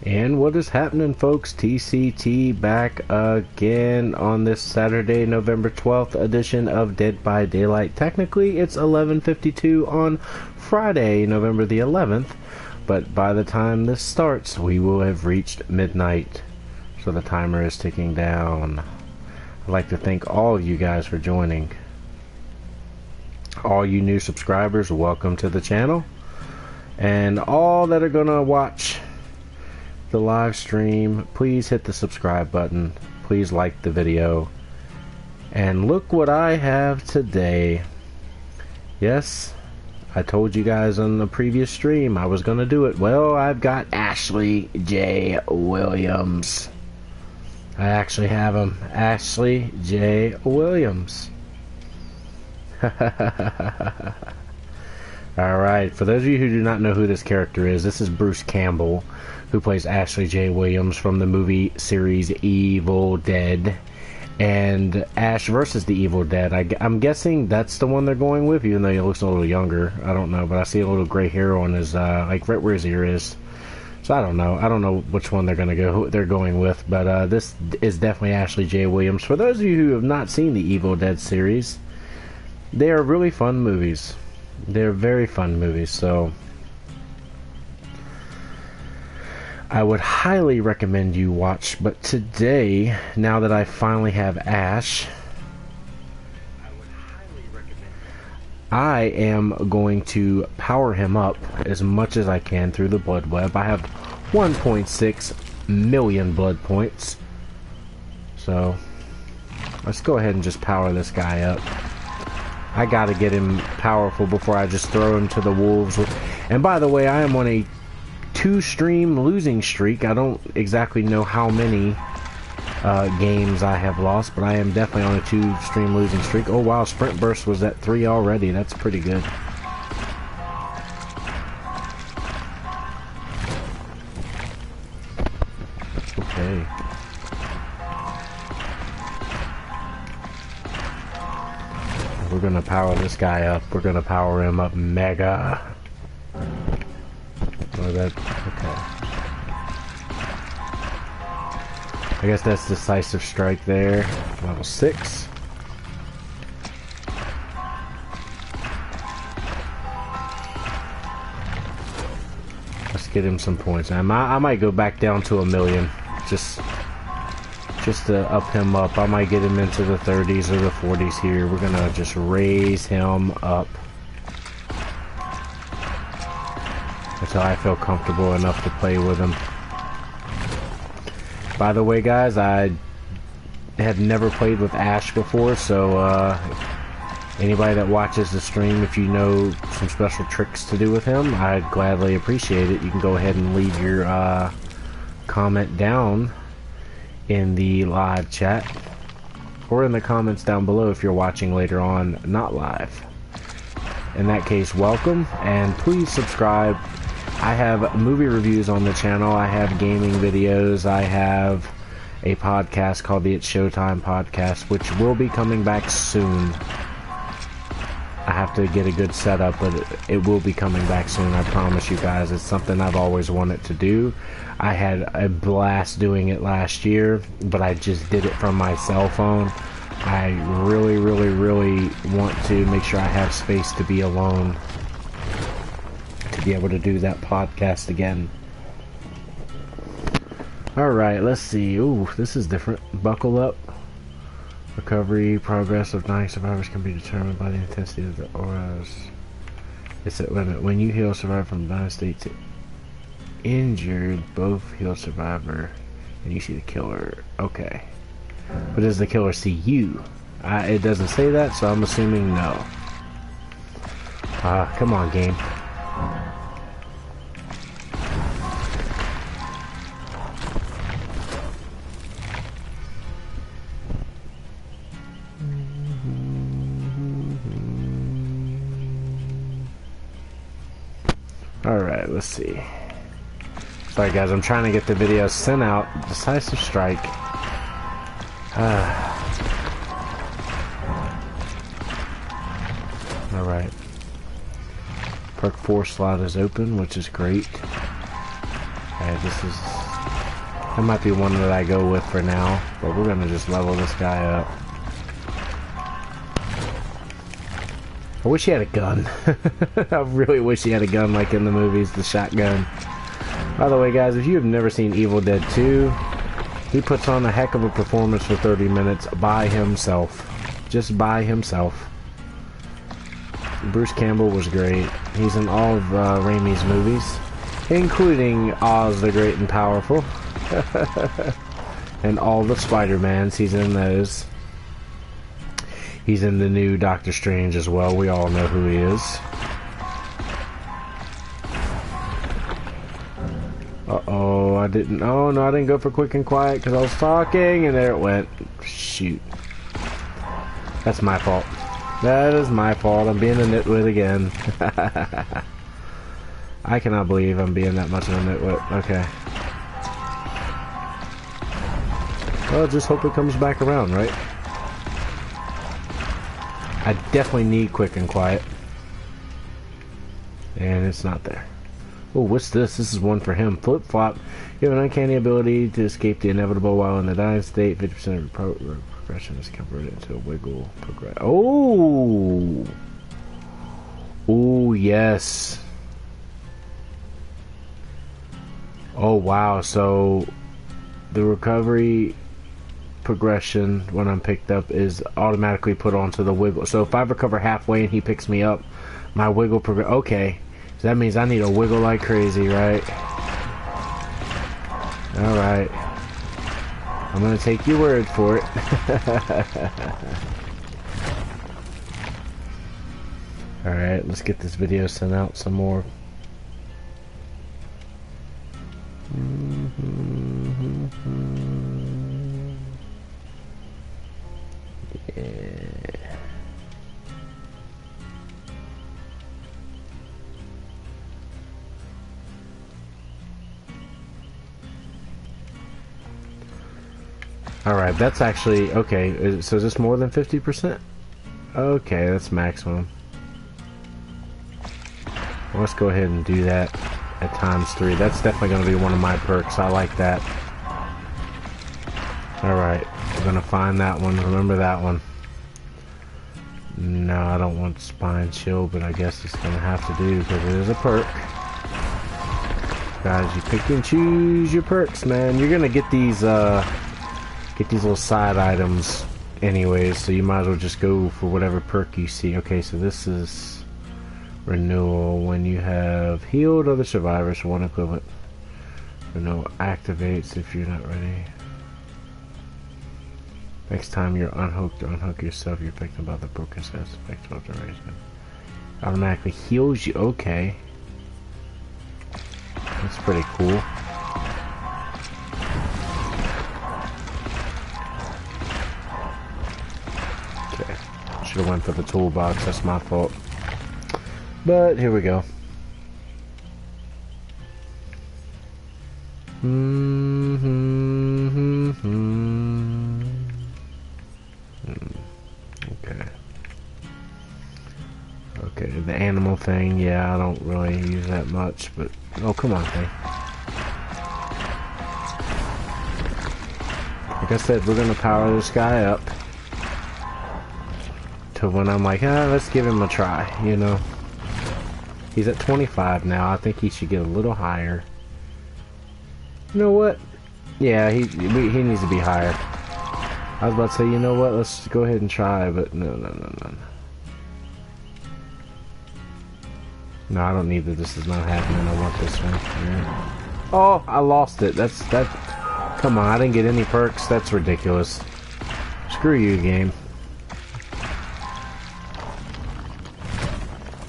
And what is happening, folks? TCT back again on this Saturday, November 12th edition of Dead by Daylight. Technically, it's 11:52 on Friday, November the 11th, but by the time this starts, we will have reached midnight. So the timer is ticking down. I'd like to thank all of you guys for joining. All you new subscribers, welcome to the channel. And all that are gonna watch the live stream, please hit the subscribe button, please like the video, and look what I have today. Yes, I told you guys on the previous stream I was gonna do it. Well, I've got Ashley J. Williams. I actually have him, Ashley J. Williams. Alright, for those of you who do not know who this character is, this is Bruce Campbell, who plays Ashley J. Williams from the movie series Evil Dead, and Ash versus the Evil Dead. I'm guessing that's the one they're going with, even though he looks a little younger. I don't know, but I see a little gray hair on his, like right where his ear is. So I don't know which one they're going with, but this is definitely Ashley J. Williams. For those of you who have not seen the Evil Dead series, they are really fun movies. They're very fun movies, so I would highly recommend you watch. But today, now that I finally have Ash, I am going to power him up as much as I can through the blood web. I have 1.6 million blood points, so let's go ahead and just power this guy up. I gotta get him powerful before I just throw him to the wolves. And by the way, I am on a 2-stream losing streak. I don't exactly know how many games I have lost, but I am definitely on a 2-stream losing streak. Oh wow, Sprint Burst was at 3 already. That's pretty good. Okay. We're gonna power this guy up. We're gonna power him up mega. Oh, that, okay. I guess that's Decisive Strike there. Level 6. Let's get him some points. I might go back down to 1 million. Just to up him up. I might get him into the 30s or the 40s here. We're gonna just raise him up until I feel comfortable enough to play with him. By the way, guys, I have never played with Ash before, so anybody that watches the stream, if you know some special tricks to do with him, I'd gladly appreciate it. You can go ahead and leave your comment down in the live chat, or in the comments down below if you're watching later on, not live. In that case, welcome, and please subscribe. I have movie reviews on the channel, I have gaming videos, I have a podcast called the It's Showtime Podcast, which will be coming back soon. I have to get a good setup, but it will be coming back soon, I promise you guys. It's something I've always wanted to do. I had a blast doing it last year, but I just did it from my cell phone. I really want to make sure I have space to be alone to be able to do that podcast again. Alright, let's see. Ooh, this is different. Buckle up. Recovery progress of dying survivors can be determined by the intensity of the auras. It's at limit. When you heal a survivor from dying state to injured, both heal survivor and you see the killer. Okay. But does the killer see you? It doesn't say that, so I'm assuming no. Come on, game. Alright, let's see. Sorry guys, I'm trying to get the video sent out. Decisive Strike. Alright. Perk 4 slot is open, which is great. Alright, this is That might be one that I go with for now, but we're gonna just level this guy up. I wish he had a gun. I really wish he had a gun like in the movies, the shotgun. By the way, guys, if you have never seen Evil Dead 2, he puts on a heck of a performance for 30 minutes by himself. Just by himself. Bruce Campbell was great. He's in all of Raimi's movies, including Oz the Great and Powerful. And all the Spider-Mans, he's in those. He's in the new Doctor Strange as well. We all know who he is. Uh-oh, I didn't... Oh, no, I didn't go for quick and quiet because I was talking, and there it went. Shoot. That's my fault. That is my fault. I'm being a nitwit again. I cannot believe I'm being that much of a nitwit. Okay. Well, just hope it comes back around, right? I definitely need quick and quiet. And it's not there. Oh, what's this? This is one for him. Flip-flop. You have an uncanny ability to escape the inevitable while in the dying state. 50% of your progression is converted into a wiggle progress. Oh! Oh, yes. Oh, wow. So, the recovery progression when I'm picked up is automatically put onto the wiggle. So if I recover halfway and he picks me up, my wiggle progress. Okay, so that means I need to wiggle like crazy, right? All right, I'm gonna take your word for it. All right, let's get this video sent out some more. Alright, that's actually... Okay, so is this more than 50%? Okay, that's maximum. Well, let's go ahead and do that at ×3. That's definitely going to be one of my perks. I like that. Alright, we're going to find that one. Remember that one. No, I don't want Spine Chill, but I guess it's going to have to do because it is a perk. Guys, you pick and choose your perks, man. You're going to get these little side items anyways, so you might as well just go for whatever perk you see. Okay, so this is renewal. When you have healed other survivors for one equivalent, renewal activates if you're not ready. Next time you're unhooked or unhook yourself, you're affected by the broken sense effect of duration. Automatically heals you. Okay, that's pretty cool. Should have went for the toolbox, that's my fault. But here we go. Okay. Okay, the animal thing, yeah, I don't really use that much, but... Oh, come on, thing. Like I said, we're gonna power this guy up. To when I'm like, let's give him a try, you know. He's at 25 now. I think he should get a little higher. You know what? Yeah, he needs to be higher. I was about to say, you know what? Let's go ahead and try, but no. No, I don't need that. This is not happening. I want this one. Yeah. Oh, I lost it. That. Come on, I didn't get any perks. That's ridiculous. Screw you, game.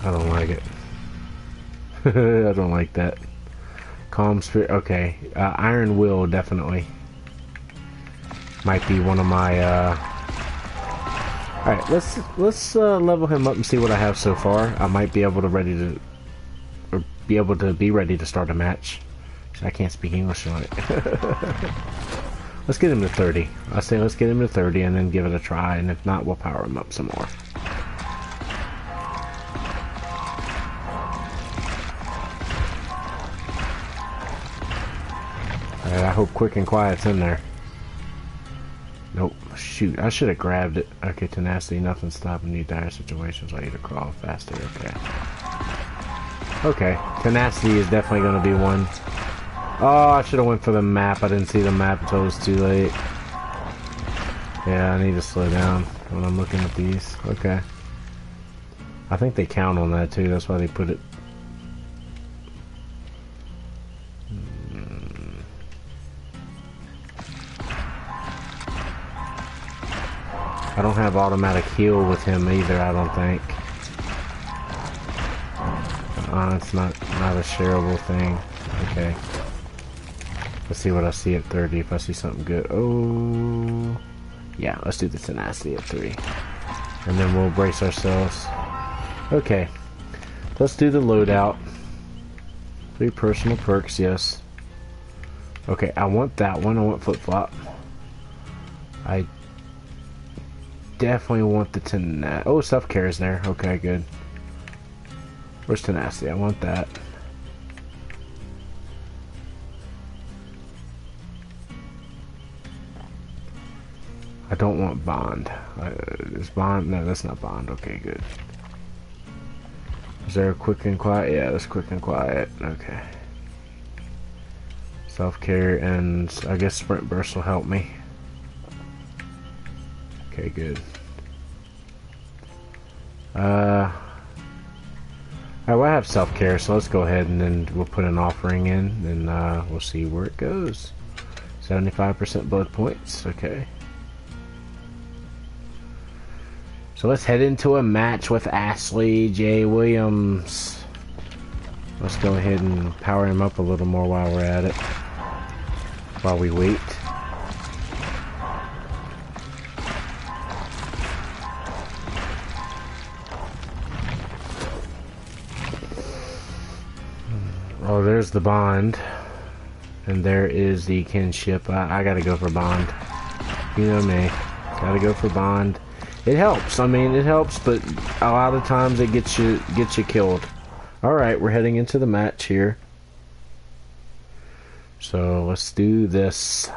I don't like it. I don't like that. Calm Spirit. Okay, Iron Will definitely might be one of my. All right, let's level him up and see what I have so far. I might be able to be ready to start a match. I can't speak English on it. Let's get him to 30. I say let's get him to 30 and then give it a try, and if not, we'll power him up some more. I hope quick and quiet's in there. Nope. Shoot, I should have grabbed it. Okay, tenacity, nothing stopping you. Dire situations, I need to crawl faster. Okay. Okay, tenacity is definitely going to be one. Oh, I should have went for the map. I didn't see the map until it was too late. Yeah, I need to slow down when I'm looking at these. Okay. I think they count on that too. That's why they put it. I don't have automatic heal with him either, I don't think. It's not a shareable thing. Okay. Let's see what I see at 30 if I see something good. Oh, yeah, let's do the tenacity at 3. And then we'll brace ourselves. Okay. Let's do the loadout. 3 personal perks, yes. Okay, I want that one. I want flip-flop. I definitely want the tenacity. Oh, self-care is there. Okay, good. Where's tenacity? I want that. I don't want bond. Is bond? No, that's not bond. Okay, good. Is there a quick and quiet? Yeah, that's quick and quiet. Okay. Self-care and I guess sprint burst will help me. Okay, good. Alright, well, I have self-care, so let's go ahead and then we'll put an offering in, and we'll see where it goes. 75% blood points, okay. So let's head into a match with Ashley J. Williams. Let's go ahead and power him up a little more while we're at it. While we wait. Oh, there's the bond. And there is the kinship. I gotta go for bond. You know me. Gotta go for bond. It helps. I mean, it helps, but a lot of times it gets you killed. Alright, we're heading into the match here. So, let's do this.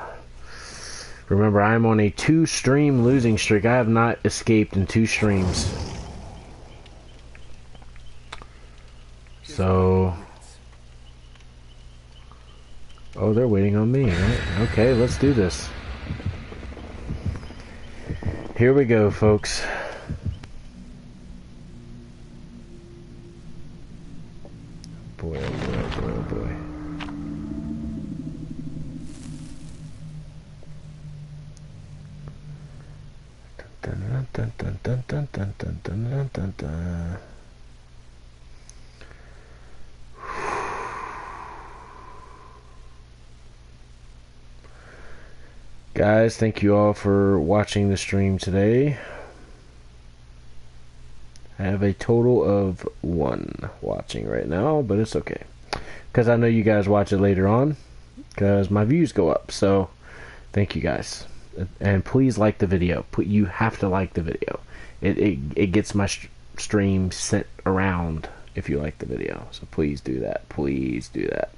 Remember, I'm on a 2-stream losing streak. I have not escaped in 2 streams. So... Oh, they're waiting on me, right? Okay, let's do this. Here we go, folks. Boy, oh boy, oh boy, oh boy. Dun dun dun dun dun dun dun dun dun dun dun. Guys, thank you all for watching the stream today. I have a total of 1 watching right now, but it's okay. Because I know you guys watch it later on, because my views go up. So, thank you guys. And please like the video. You have to like the video. It gets my stream sent around if you like the video. So please do that. Please do that.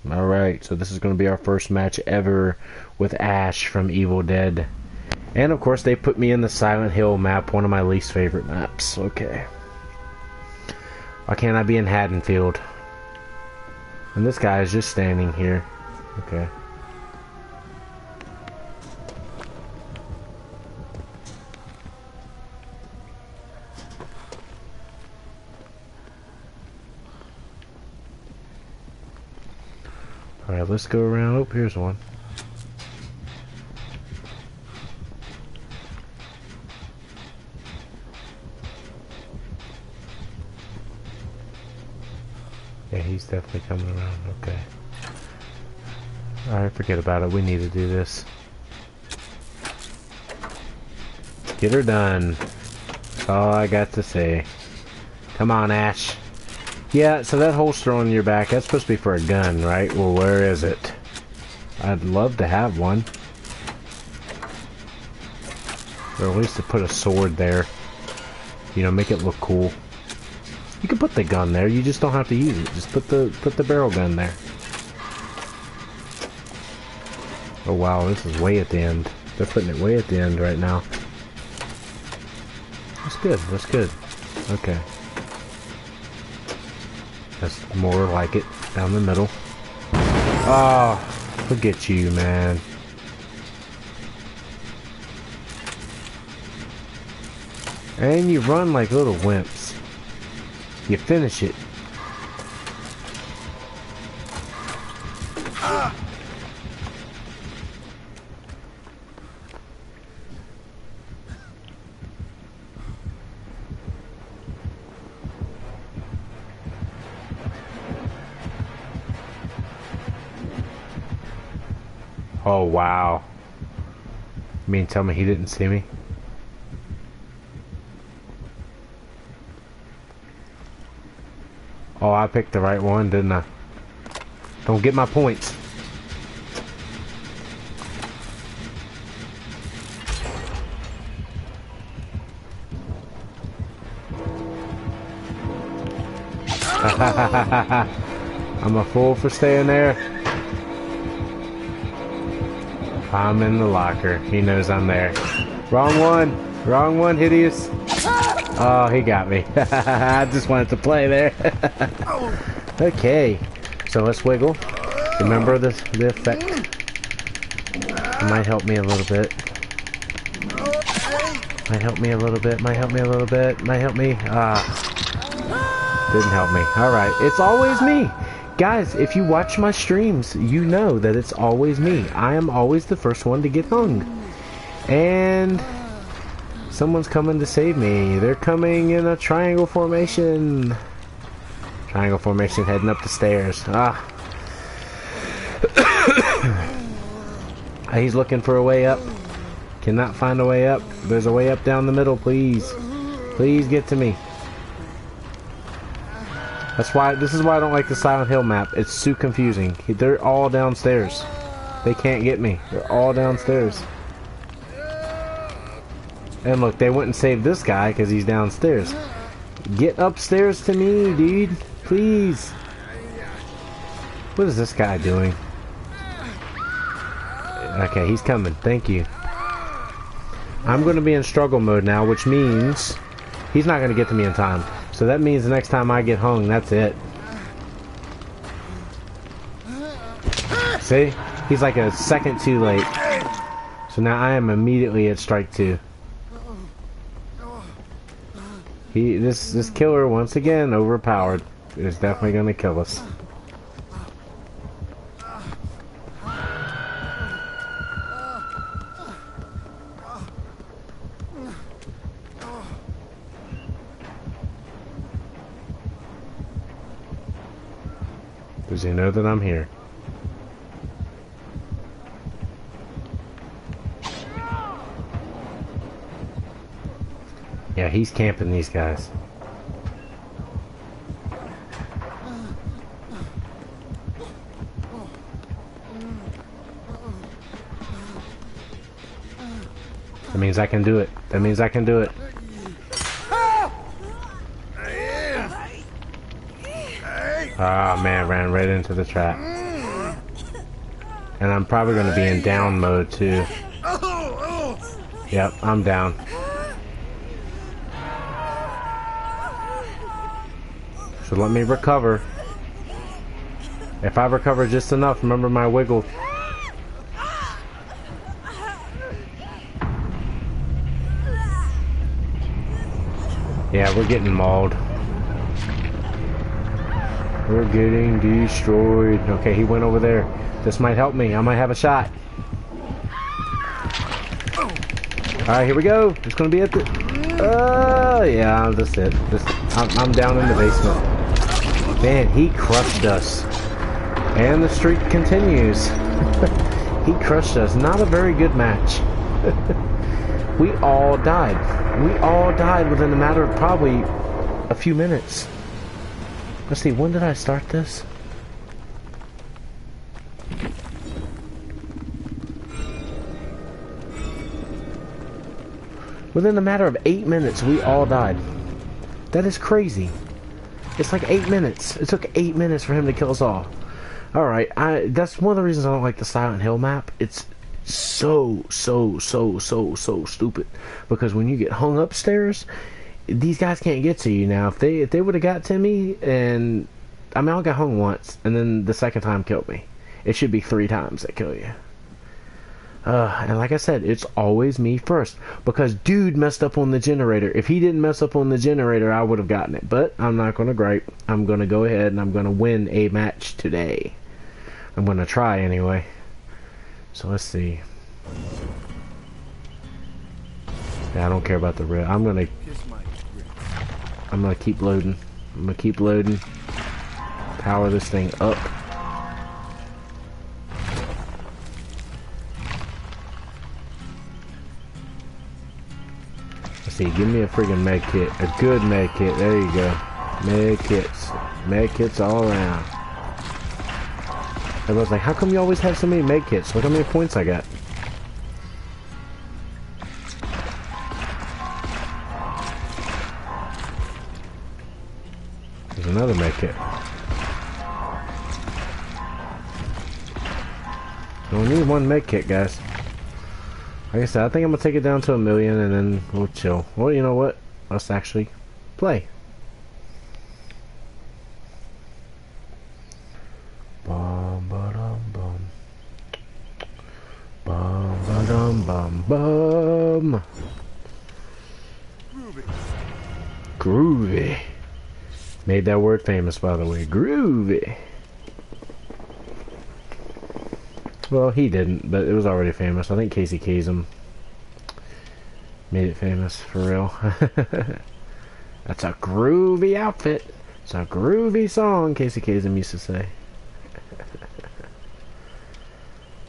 Alright, so this is going to be our first match ever with Ash from Evil Dead. And of course they put me in the Silent Hill map, one of my least favorite maps. Okay. Why can't I be in Haddonfield? And this guy is just standing here. Okay. Alright, let's go around. Oh, here's one. Yeah, he's definitely coming around. Okay. Alright, forget about it. We need to do this. Get her done. That's all I got to say. Come on, Ash. Yeah, so that holster on your back, that's supposed to be for a gun, right? Well, where is it? I'd love to have one. Or at least to put a sword there. You know, make it look cool. You can put the gun there, you just don't have to use it. Just put the barrel gun there. Oh wow, this is way at the end. They're putting it way at the end right now. That's good, that's good. Okay. That's more like it, down the middle. Oh, look at you, man. And you run like little wimps. You finish it. Oh, wow. You mean tell me he didn't see me? Oh, I picked the right one, didn't I? Don't get my points. I'm a fool for staying there. I'm in the locker. He knows I'm there. Wrong one. Wrong one, Hideous. Oh, he got me. I just wanted to play there. Okay. So let's wiggle. Remember the effect. It might help me a little bit. Might help me a little bit. Might help me a little bit. Might help me. Didn't help me. Alright. It's always me. Guys, if you watch my streams, you know that it's always me. I am always the first one to get hung. And someone's coming to save me. They're coming in a triangle formation. Triangle formation heading up the stairs. He's looking for a way up. Cannot find a way up. There's a way up down the middle, please. Please get to me. That's why, this is why I don't like the Silent Hill map. It's too confusing. They're all downstairs. They can't get me. They're all downstairs. And look, they wouldn't save this guy because he's downstairs. Get upstairs to me, dude. Please. What is this guy doing? Okay, he's coming. Thank you. I'm going to be in struggle mode now, which means he's not going to get to me in time. So that means the next time I get hung, that's it. See? He's like a second too late. So now I am immediately at strike 2. This killer, once again, overpowered. Is definitely going to kill us. Does he know that I'm here? Yeah, he's camping these guys. That means I can do it. That means I can do it. Ah, man, ran right into the trap. And I'm probably going to be in down mode, too. Yep, I'm down. So let me recover. If I recover just enough, remember my wiggle. Yeah, we're getting mauled. We're getting destroyed. Okay, he went over there. This might help me. I might have a shot. Alright, here we go. It's gonna be at the... yeah, that's it. I'm down in the basement. Man, he crushed us. And the streak continues. He crushed us. Not a very good match. We all died. We all died within a matter of probably a few minutes. Let's see, when did I start this? Within a matter of 8 minutes, we all died. That is crazy. It's like 8 minutes. It took 8 minutes for him to kill us all. Alright, that's one of the reasons I don't like the Silent Hill map. It's so stupid. Because when you get hung upstairs, these guys can't get to you now. If they would have got to me, and I mean, I got hung once, and then the second time killed me. It should be 3 times that kill you. And like I said, it's always me first. Because dude messed up on the generator. If he didn't mess up on the generator, I would have gotten it. But I'm not going to gripe. I'm going to go ahead and I'm going to win a match today. I'm going to try anyway. So let's see. Yeah, I don't care about the red. I'm going to keep loading. I'm going to keep loading. Power this thing up. See, give me a friggin' med kit. A good med kit. There you go. Med kits. Med kits all around. Everyone's like, how come you always have so many med kits? Look how many points I got. There's another med kit. We only need one med kit, guys. Like I said, I think I'm going to take it down to 1 million and then we'll chill. Well, you know what? Let's actually play. Bum ba dum bum. Bum ba dum bum bum. Groovy. Made that word famous, by the way. Groovy. Well, he didn't, but it was already famous. I think Casey Kasem made it famous, for real. That's a groovy outfit. It's a groovy song, Casey Kasem used to say.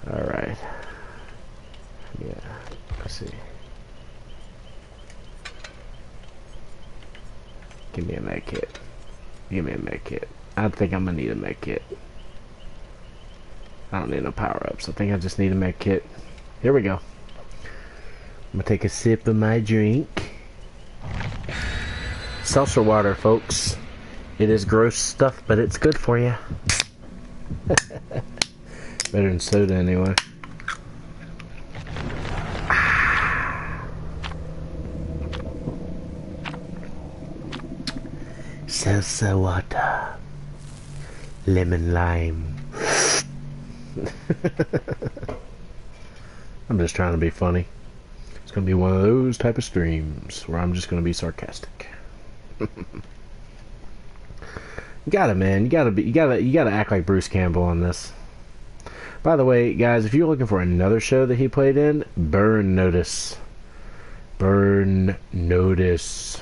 Alright. Yeah, let's see. Give me a med kit. Give me a med kit. I think I'm gonna need a med kit. I don't need no power-ups. I think I just need a med kit. Here we go. I'm gonna take a sip of my drink. Seltzer water, folks. It is gross stuff, but it's good for you. Better than soda, anyway. Seltzer water. Lemon lime. I'm just trying to be funny. It's gonna be one of those type of streams where I'm just gonna be sarcastic. You gotta, man. You gotta act like Bruce Campbell on this. By the way, guys, if you're looking for another show that he played in, Burn Notice. Burn Notice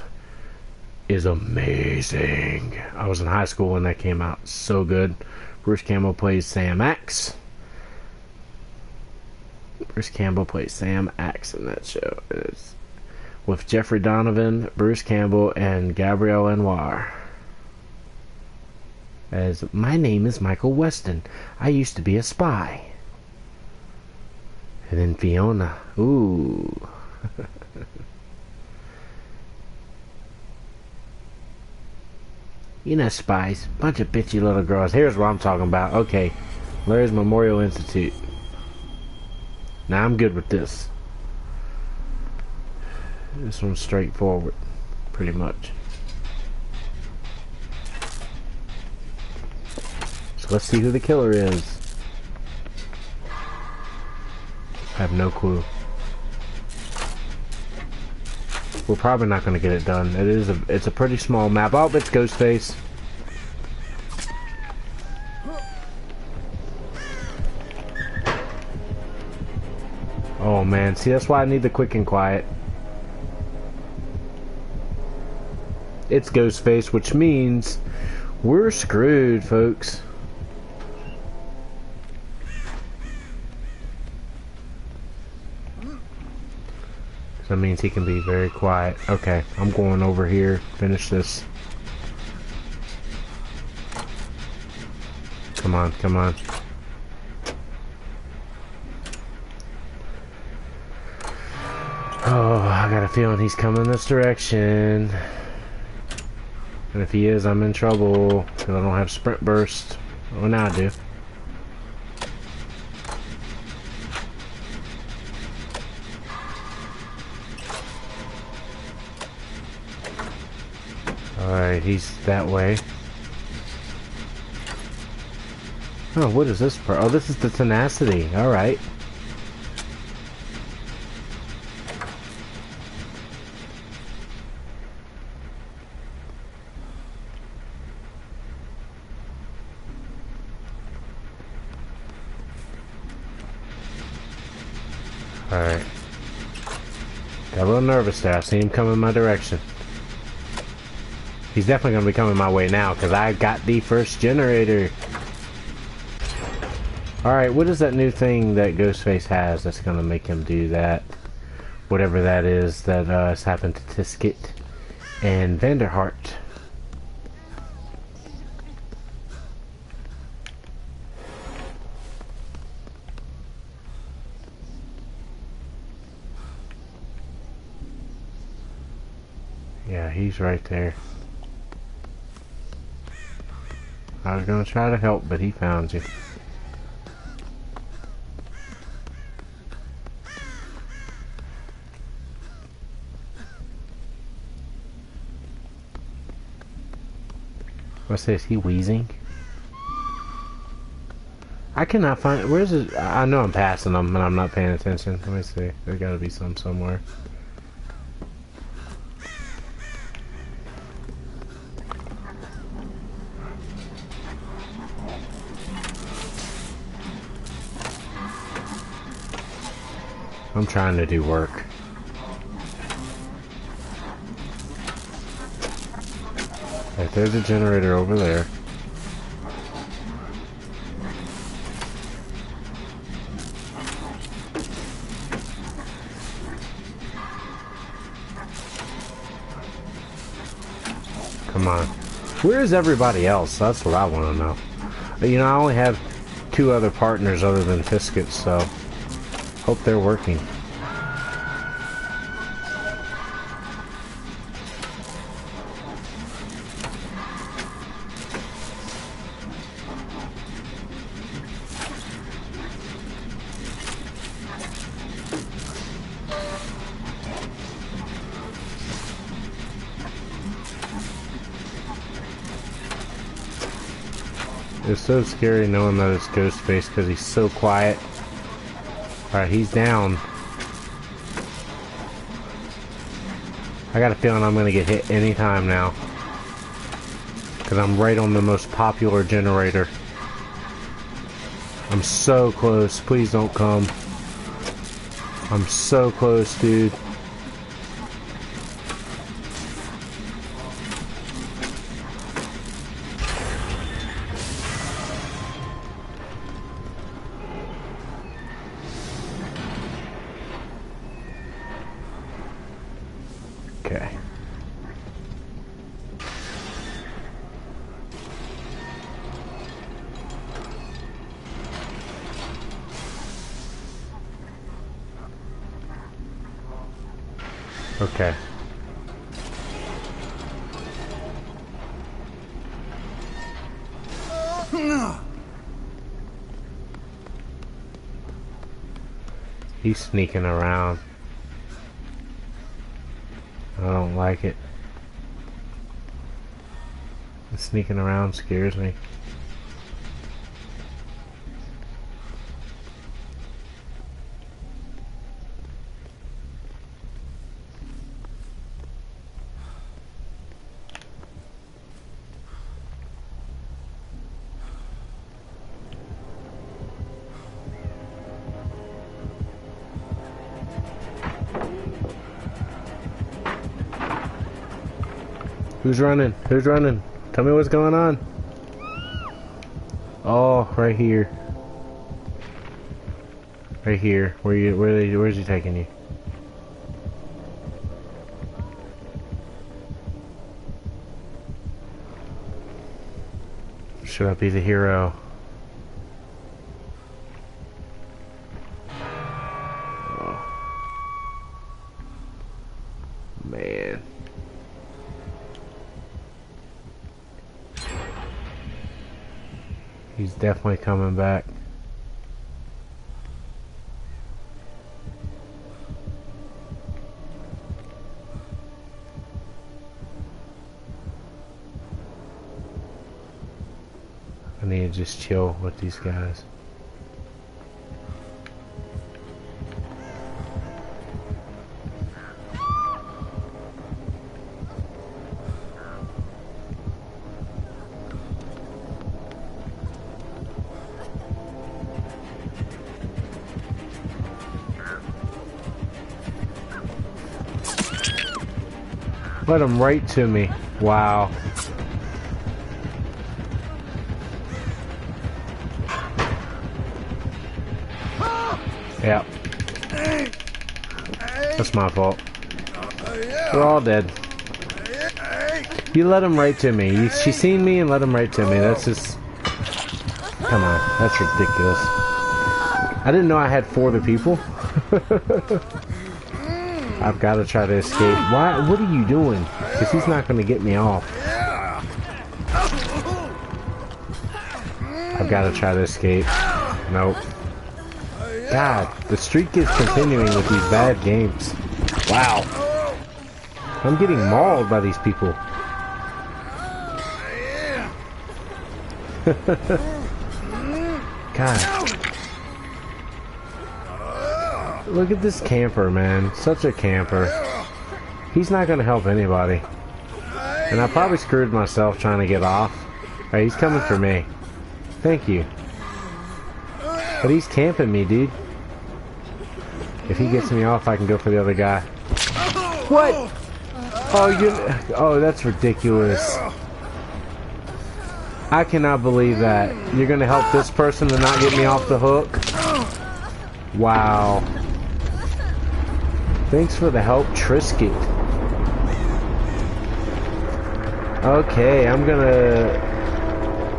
is amazing. I was in high school when that came out. So good. Bruce Campbell plays Sam Axe. Bruce Campbell plays Sam Axe in that show. It's with Jeffrey Donovan, Bruce Campbell, and Gabrielle Anwar. As my name is Michael Weston. I used to be a spy. And then Fiona. Ooh. You know, spies. Bunch of bitchy little girls. Here's what I'm talking about. Okay. Larry's Memorial Institute. Now I'm good with this. This one's straightforward. Pretty much. So let's see who the killer is. I have no clue. We're probably not going to get it done. It's a pretty small map. Oh, it's Ghostface. Oh man, see, that's why I need the quick and quiet. It's Ghostface, which means we're screwed, folks. That means he can be very quiet. Okay, I'm going over here, finish this. Come on, come on. Oh, I got a feeling he's coming this direction. And if he is, I'm in trouble because I don't have sprint burst. Well, now I do. Alright, he's that way. Oh, what is this for? Oh, this is the tenacity. Alright. Alright. Got a little nervous there. I seen him coming my direction. He's definitely going to be coming my way now because I got the first generator. Alright, what is that new thing that Ghostface has that's going to make him do that? Whatever that is that has happened to Tisket and Vanderhart. Yeah, he's right there. I was gonna try to help, but he found you. What's this? He wheezing? I cannot find. Where's his? I know I'm passing them, and I'm not paying attention. Let me see. There's gotta be some somewhere. I'm trying to do work. Right, there's a generator over there. Come on. Where is everybody else? That's what I want to know. You know, I only have 2 other partners other than Tisket, so hope they're working. It's so scary knowing that it's Ghostface because he's so quiet. Alright, he's down. I got a feeling I'm going to get hit anytime now. Because I'm right on the most popular generator. I'm so close. Please don't come. I'm so close, dude. Okay. Okay. He's sneaking around. I don't like it. The sneaking around scares me. Who's running? Who's running? Tell me what's going on. Oh, right here. Right here. Where's he taking you? Should I be the hero? Oh. Man. He's definitely coming back. I need to just chill with these guys. Let him right to me. Wow. Yep. That's my fault. We're all dead. You let him right to me. She seen me and let him right to me. That's just... Come on. That's ridiculous. I didn't know I had 4 other people. I've got to try to escape. Why? What are you doing? Because he's not going to get me off. I've got to try to escape. Nope. God, the streak is continuing with these bad games. Wow. I'm getting mauled by these people. God. Look at this camper, man. Such a camper. He's not going to help anybody. And I probably screwed myself trying to get off. Alright, he's coming for me. Thank you. But he's camping me, dude. If he gets me off, I can go for the other guy. What? Oh, that's ridiculous. I cannot believe that. You're going to help this person to not get me off the hook? Wow. Thanks for the help, Trisket. Okay, I'm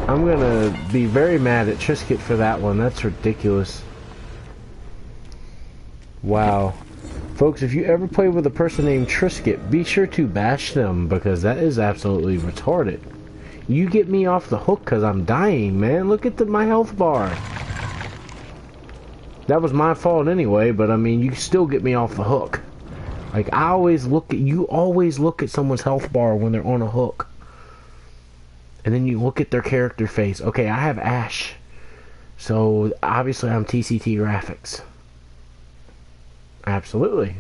gonna be very mad at Trisket for that one. That's ridiculous. Wow. Folks, if you ever play with a person named Trisket, be sure to bash them, because that is absolutely retarded. You get me off the hook because I'm dying, man. Look at my health bar. That was my fault anyway, but I mean, you still get me off the hook. Like, you always look at someone's health bar when they're on a hook. And then you look at their character face. Okay, I have Ash. So, obviously I'm TCT graphics. Absolutely.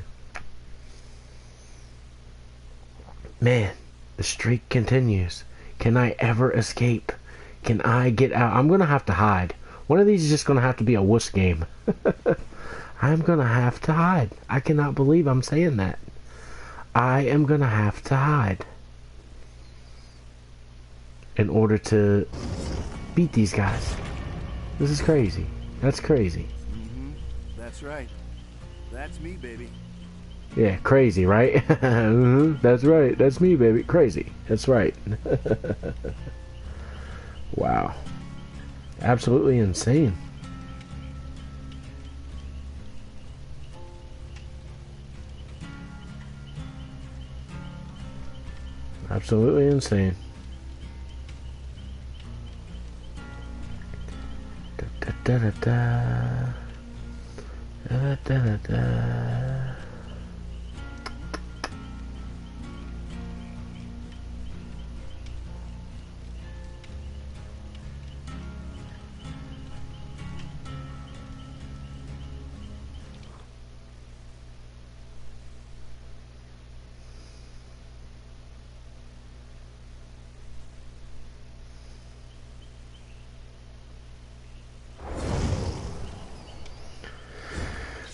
Man, the streak continues. Can I ever escape? Can I get out? I'm gonna have to hide. One of these is just gonna have to be a wuss game. I'm gonna have to hide. I cannot believe I'm saying that. I am gonna have to hide in order to beat these guys. This is crazy. That's crazy. That's right. That's me, baby. Yeah, crazy, right? That's right. That's me, baby. Crazy. That's right. Wow. Absolutely insane. Absolutely insane. Da, da, da, da. Da, da, da, da.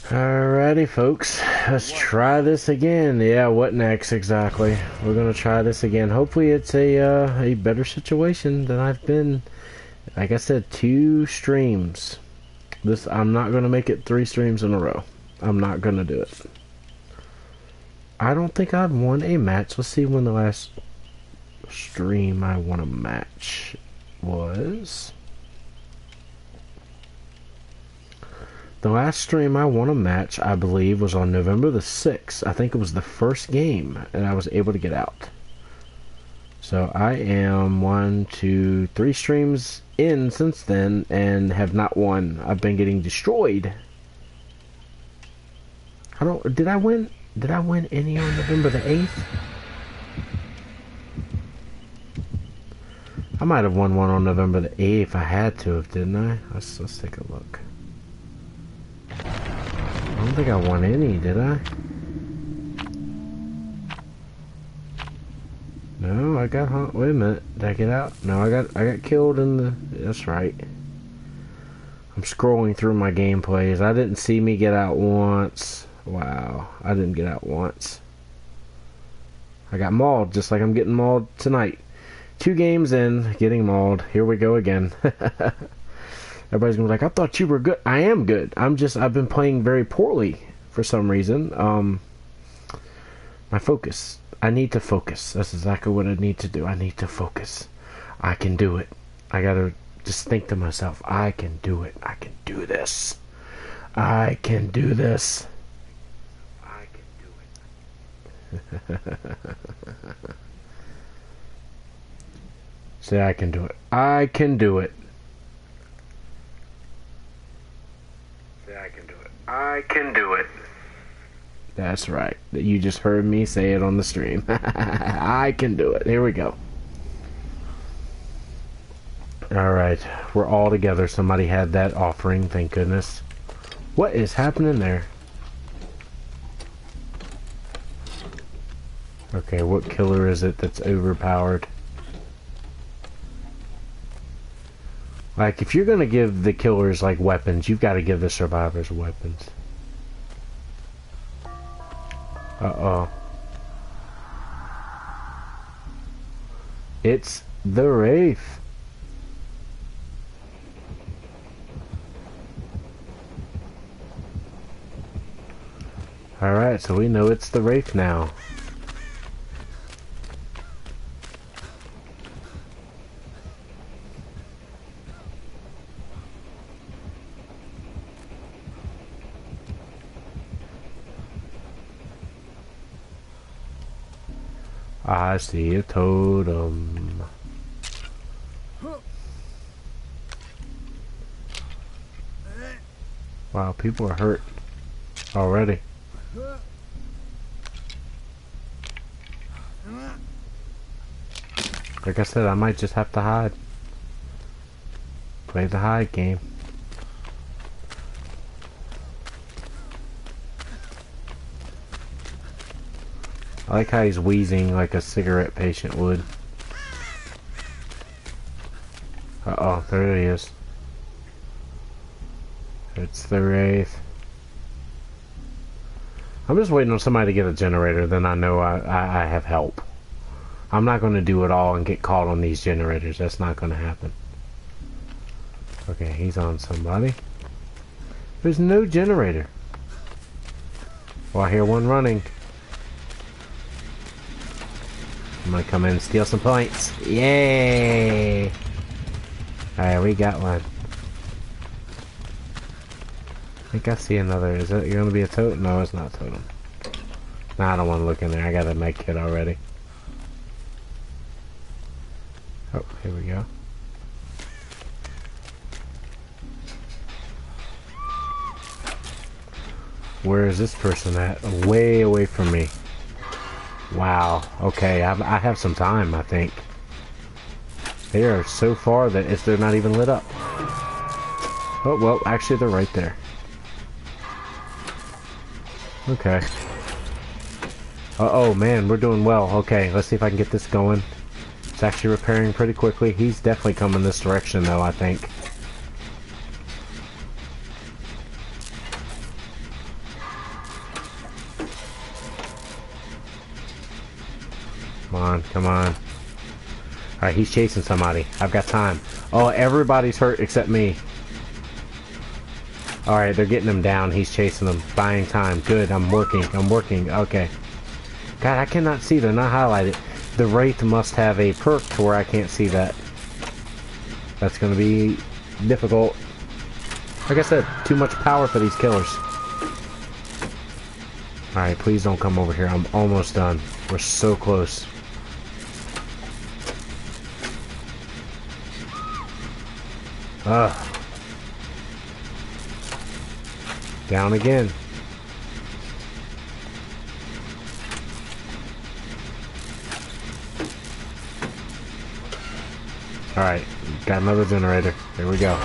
Alrighty, folks, let's try this again. Yeah, what next exactly? We're gonna try this again. Hopefully it's a better situation than I've been. Like I said, 2 streams. I'm not gonna make it 3 streams in a row. I'm not gonna do it. I don't think I've won a match. Let's see when the last stream I won a match was. The last stream I won a match, I believe, was on November the 6th. I think it was the first game, and I was able to get out. So I am 1, 2, 3 streams in since then and have not won. I've been getting destroyed. Did I win? Did I win any on November the 8th? I might have won one on November the 8th. I had to have, didn't I? Let's take a look. I don't think I won any, did I? No, I got wait a minute. Did I get out? No, I got killed in the... That's right. I'm scrolling through my gameplays. I didn't see me get out once. Wow, I didn't get out once. I got mauled, just like I'm getting mauled tonight. 2 games in, getting mauled. Here we go again. Everybody's gonna be like, I thought you were good. I am good. I've been playing very poorly for some reason. My focus. I need to focus. That's exactly what I need to do. I need to focus. I can do it. I gotta just think to myself, I can do it. I can do this. I can do this. I can do it. Say I can do it. I can do it. Say I can do it. I can do it. That's right. You just heard me say it on the stream. I can do it. Here we go. Alright. We're all together. Somebody had that offering. Thank goodness. What is happening there? Okay, what killer is it that's overpowered? Like, if you're gonna give the killers, like, weapons, you've got to give the survivors weapons. Uh-oh. It's the Wraith. Alright, so we know it's the Wraith now. I see a totem. Wow, people are hurt already. Like I said, I might just have to hide. Play the hide game. I like how he's wheezing like a cigarette patient would. Uh-oh, there he is. It's the Wraith. I'm just waiting on somebody to get a generator, then I know I have help. I'm not going to do it all and get caught on these generators. That's not going to happen. Okay, he's on somebody. There's no generator. Well, I hear one running. I'm gonna come in and steal some points. Yay! Alright, we got one. I think I see another. Is it gonna be a totem? No, it's not a totem. Nah, I don't want to look in there. I got a med kit already. Oh, here we go. Where is this person at? Way away from me. Wow. Okay, I have some time, I think. They are so far that they're not even lit up. Oh, well, actually they're right there. Okay. Uh-oh, man, we're doing well. Okay, let's see if I can get this going. It's actually repairing pretty quickly. He's definitely coming this direction, though, I think. Come on, come on. Alright, he's chasing somebody. I've got time. Oh, everybody's hurt except me. Alright, they're getting him down. He's chasing them. Buying time. Good, I'm working. I'm working. Okay. God, I cannot see. They're not highlighted. The Wraith must have a perk to where I can't see that. That's going to be difficult. Like I said, too much power for these killers. Alright, please don't come over here. I'm almost done. We're so close. Ugh. Down again. Alright, got another generator. Here we go.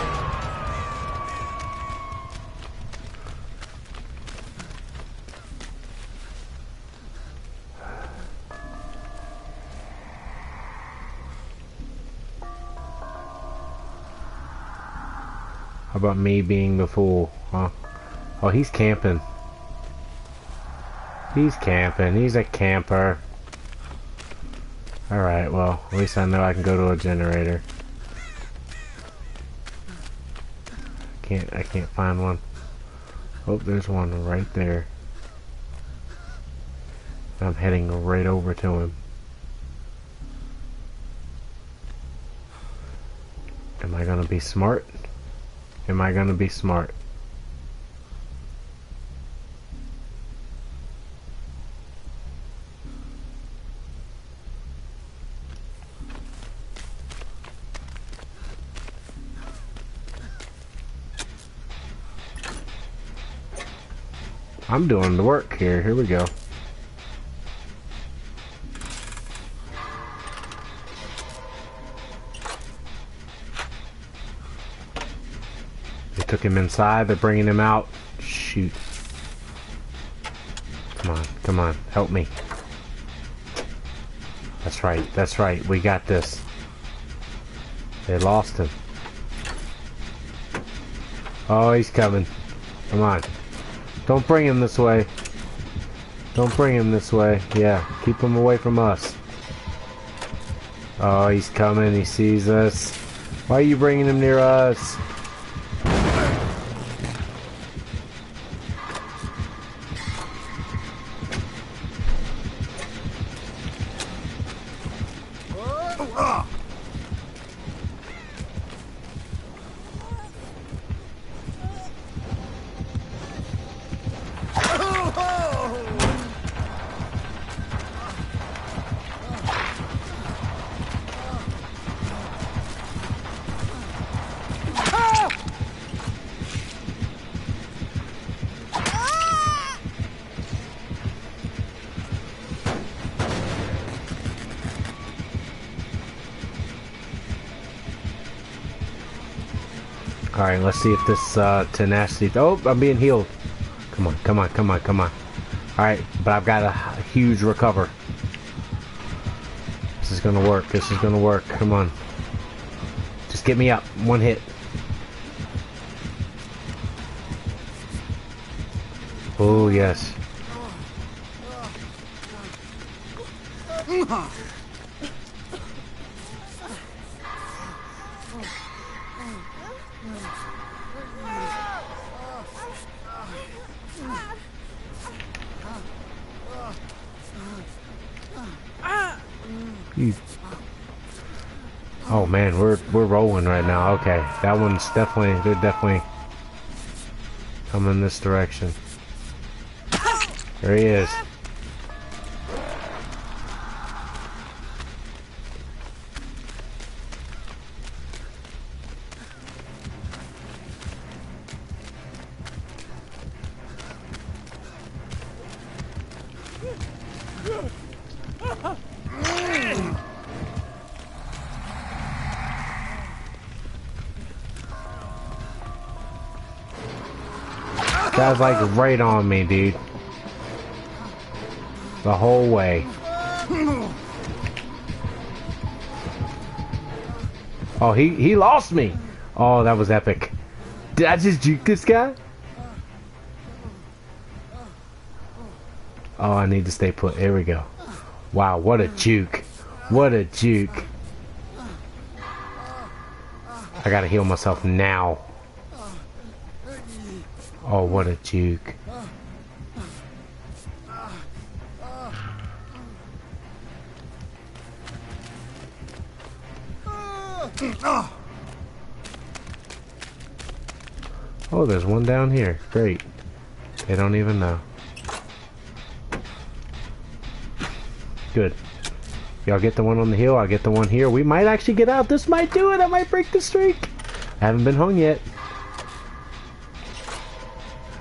How about me being the fool, huh? Oh, he's camping. He's camping. He's a camper. Alright, well, at least I know I can go to a generator. I can't find one. Oh, there's one right there. I'm heading right over to him. Am I gonna be smart? Am I gonna be smart? I'm doing the work here. Here we go. They took him inside. They're bringing him out. Shoot. Come on. Come on. Help me. That's right. That's right. We got this. They lost him. Oh, he's coming. Come on. Don't bring him this way. Don't bring him this way. Yeah, keep him away from us. Oh, he's coming. He sees us. Why are you bringing him near us? Alright, let's see if this tenacity... Oh, I'm being healed. Come on, come on, come on, come on. Alright, but I've got a huge recover. This is gonna work. This is gonna work. Come on. Just get me up. One hit. Oh, yes. Oh man, we're rolling right now. Okay, that one's definitely, they're definitely coming this direction. There he is. Guy's like right on me, dude. The whole way. Oh, he lost me. Oh, that was epic. Did I just juke this guy? Oh, I need to stay put. There we go. Wow, what a juke. What a juke. I gotta heal myself now. Oh, what a juke. Oh, there's one down here. Great. They don't even know. Good. Y'all get the one on the hill, I'll get the one here. We might actually get out. This might do it. I might break the streak. Haven't been hung yet.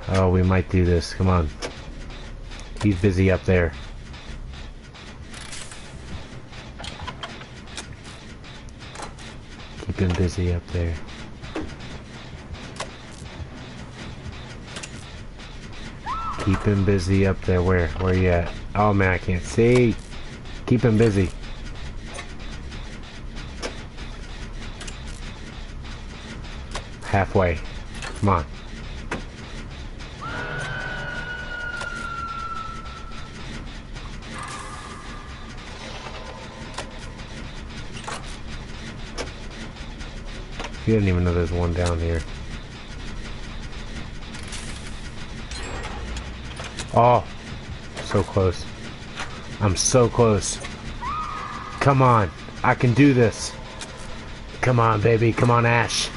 Oh, we might do this. Come on. He's busy up there. Keep him busy up there. Keep him busy up there. Where are you at? Oh man, I can't see. Keep him busy. Halfway. Come on. You didn't even know there's one down here. Oh, so close. I'm so close. Come on. I can do this. Come on, baby. Come on, Ash.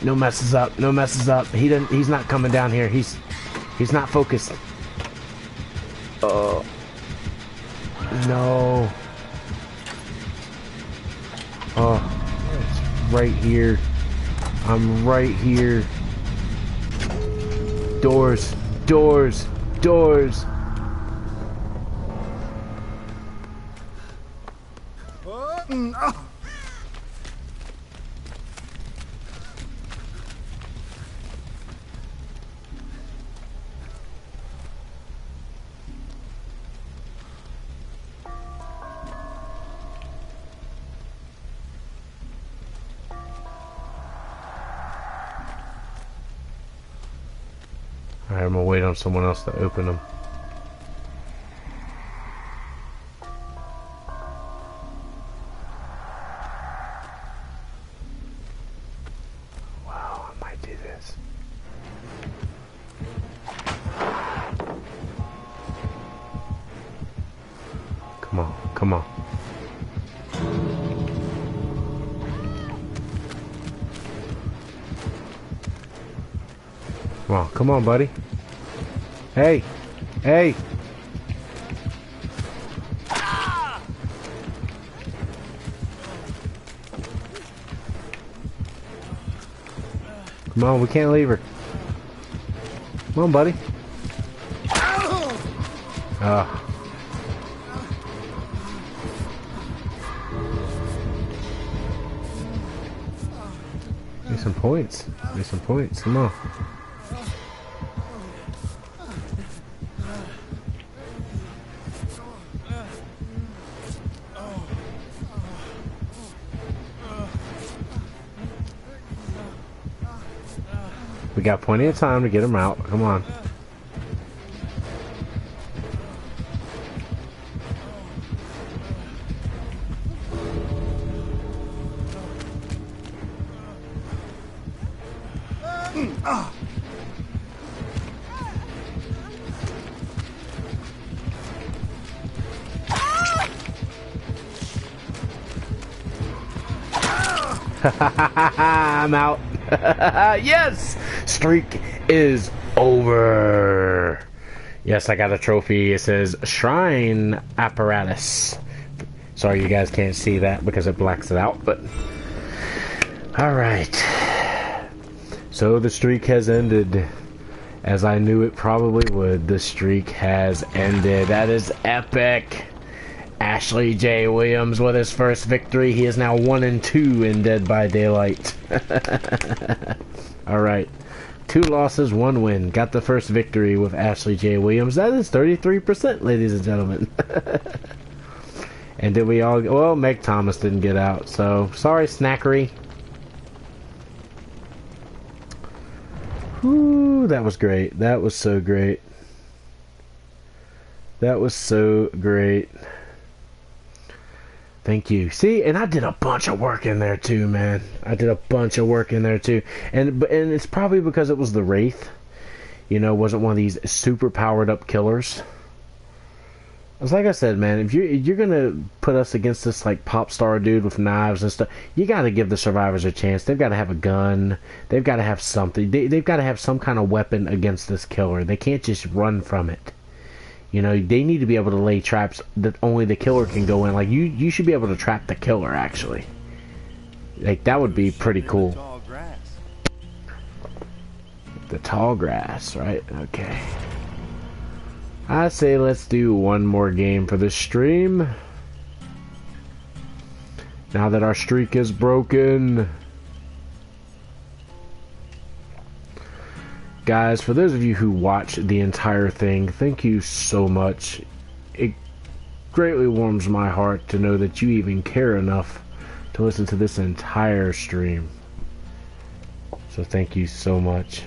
No messes up. No messes up. He's not coming down here. He's not focused. Oh. No. Oh. It's right here. I'm right here. Doors. Doors. Doors. Alright, I'm gonna wait on someone else to open them. Wow, I might do this. Come on, come on. Come on, buddy. Hey! Hey! Come on, we can't leave her. Come on, buddy. Need some points. Need some points. Come on. We got plenty of time to get him out. Come on. I'm out. Yes! Streak is over. Yes, I got a trophy. It says Shrine Apparatus. Sorry you guys can't see that because it blacks it out, but... Alright. So the streak has ended. As I knew it probably would. The streak has ended. That is epic. Ashley J. Williams with his first victory. He is now 1-2 in Dead by Daylight. Alright. 2 losses, 1 win. Got the first victory with Ashley J. Williams. That is 33%, ladies and gentlemen. And did we all... Well, Meg Thomas didn't get out, so... Sorry, Snackery. Whew, that was great. That was so great. That was so great. Thank you. See, and I did a bunch of work in there too, man. I did a bunch of work in there too, and it's probably because it was the Wraith. You know, wasn't one of these super powered up killers. It's like I said, man. If you're gonna put us against this like pop star dude with knives and stuff, you got to give the survivors a chance. They've got to have a gun. They've got to have something. They've got to have some kind of weapon against this killer. They can't just run from it. You know, they need to be able to lay traps that only the killer can go in. Like, you should be able to trap the killer, actually. Like, that would be pretty cool. The tall grass. The tall grass, right? Okay. I say let's do one more game for this stream. Now that our streak is broken. Guys, for those of you who watched the entire thing, thank you so much. It greatly warms my heart to know that you even care enough to listen to this entire stream. So thank you so much.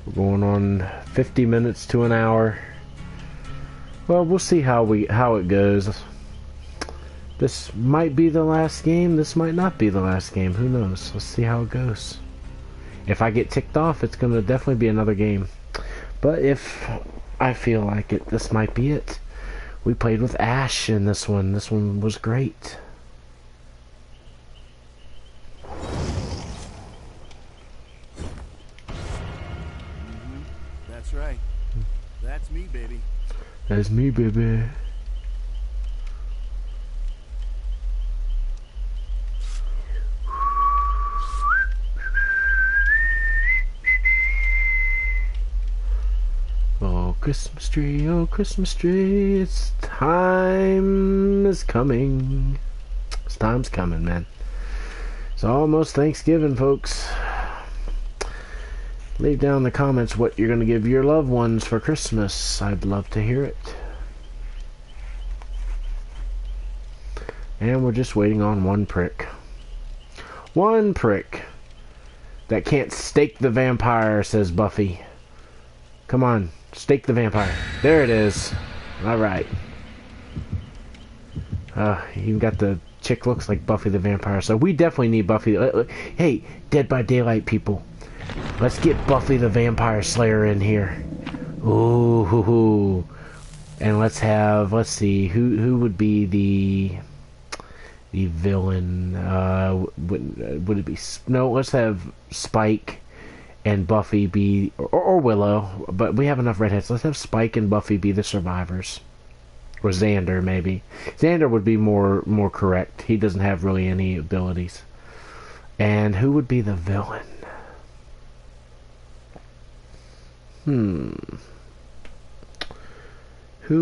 We're going on 50 minutes to an hour. Well, we'll see how it goes. This might be the last game. This might not be the last game. Who knows? Let's see how it goes. If I get ticked off, it's going to definitely be another game. But if I feel like it, this might be it. We played with Ash in this one. This one was great. That's right. That's me, baby. That's me, baby. Oh, Christmas tree, it's time is coming. It's time's coming, man. It's almost Thanksgiving, folks. Leave down in the comments what you're going to give your loved ones for Christmas. I'd love to hear it. And we're just waiting on one prick. One prick that can't stake the vampire, says Buffy. Come on, stake the vampire. There it is. Alright. You got the chick looks like Buffy the vampire, so we definitely need Buffy. Hey, Dead by Daylight people. Let's get Buffy the Vampire Slayer in here. Ooh, hoo, hoo. And let's see, who would be the villain? Would it be, no, let's have Spike and Buffy be, or Willow, but we have enough redheads. Let's have Spike and Buffy be the survivors. Or Xander, maybe. Xander would be more correct. He doesn't have really any abilities. And who would be the villain? Who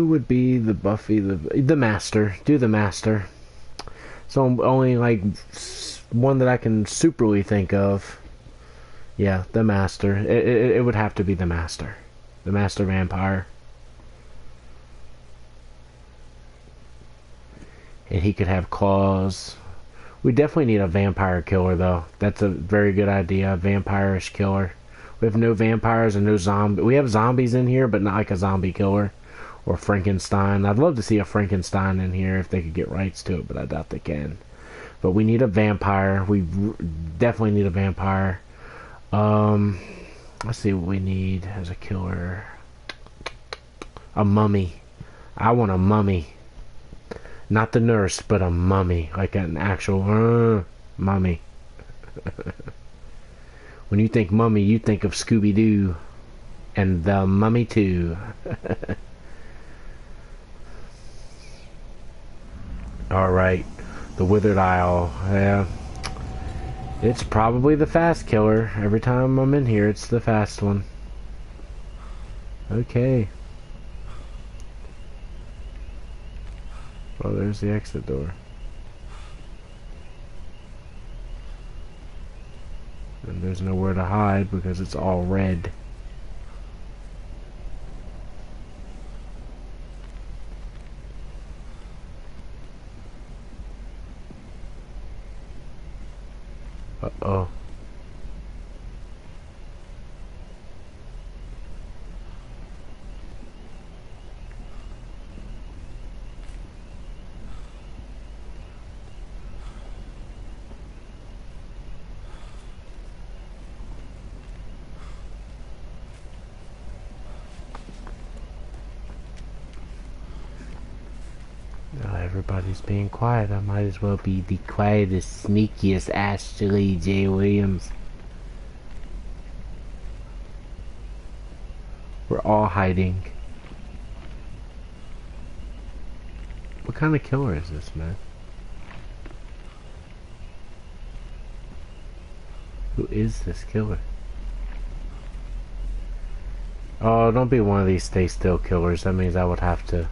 would be the Buffy, the Master? Do the Master. So only like one that I can superly think of. Yeah, the Master. It would have to be the Master. The Master Vampire. And he could have claws. We definitely need a vampire killer, though. That's a very good idea. A vampire-ish killer. We have no vampires and no zombies. We have zombies in here, but not like a zombie killer. Or Frankenstein. I'd love to see a Frankenstein in here if they could get rights to it, but I doubt they can. But we need a vampire. We definitely need a vampire. Let's see what we need as a killer. A mummy. I want a mummy. Not the nurse, but a mummy. Like an actual mummy. When you think mummy, you think of Scooby-Doo. And the Mummy 2. Alright. The Withered Isle. Yeah. It's probably the fast killer. Every time I'm in here, it's the fast one. Okay. Well, there's the exit door. And there's nowhere to hide because it's all red. Uh-oh. Everybody's being quiet. I might as well be the quietest, sneakiest Ashley J. Williams. We're all hiding. What kind of killer is this, man? Who is this killer? Oh, don't be one of these stay still killers. That means I would have to...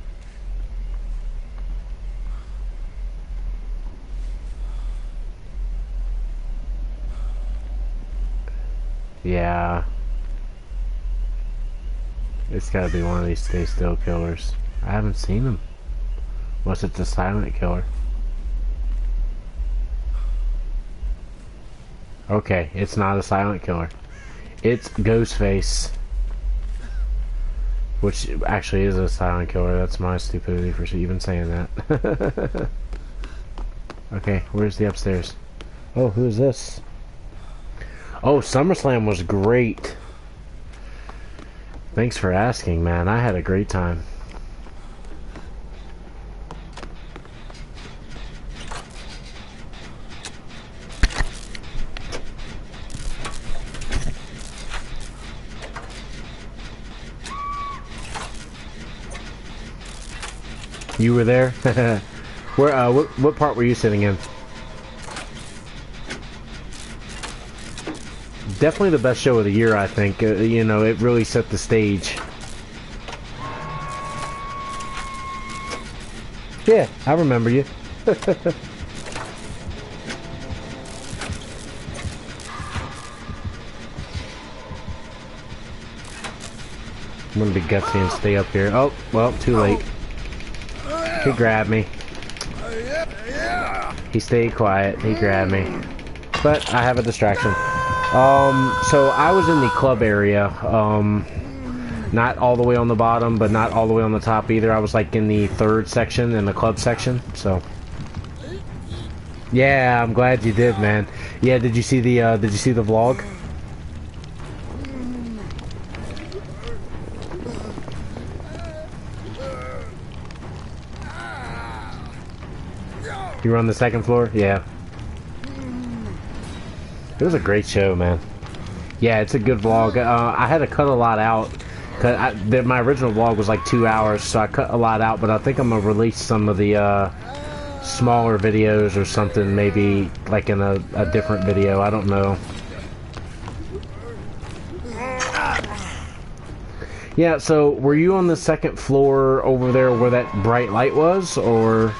Yeah. It's gotta be one of these stay still killers. I haven't seen him. Unless it's a silent killer. Okay, it's not a silent killer. It's Ghostface. Which actually is a silent killer. That's my stupidity for even saying that. Okay, where's the upstairs? Oh, who is this? Oh, SummerSlam was great. Thanks for asking, man. I had a great time. You were there? Where? What part were you sitting in? Definitely the best show of the year, I think. You know, it really set the stage. Yeah, I remember you. I'm gonna be gutsy and stay up here. Oh, well, too late. He grabbed me. He stayed quiet. He grabbed me. But I have a distraction. So I was in the club area. Not all the way on the bottom, but not all the way on the top either. I was like in the third section, in the club section. So yeah, I'm glad you did, man. Yeah, did you see the vlog? You were on the second floor? Yeah. It was a great show, man. Yeah, it's a good vlog. I had to cut a lot out. My original vlog was like 2 hours, so I cut a lot out, but I think I'm going to release some of the smaller videos or something, maybe like in a different video. I don't know. Yeah, so were you on the second floor over there where that bright light was, or...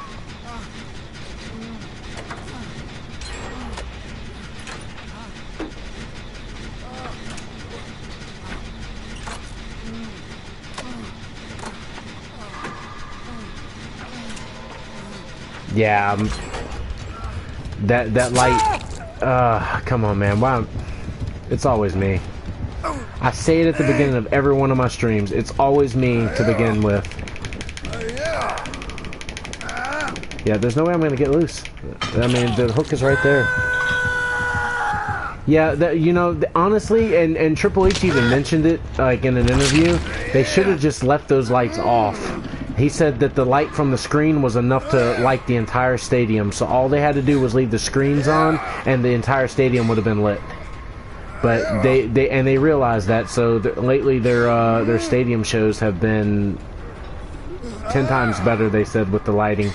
Yeah, that light, come on, man, wow, it's always me. I say it at the beginning of every one of my streams, it's always me to begin with. Yeah, there's no way I'm gonna get loose. I mean, the hook is right there. Yeah, you know, honestly, and Triple H even mentioned it, like, in an interview, they should have just left those lights off. He said that the light from the screen was enough to light the entire stadium, so all they had to do was leave the screens on, and the entire stadium would have been lit. But they realized that, so lately their stadium shows have been 10 times better, they said, with the lighting.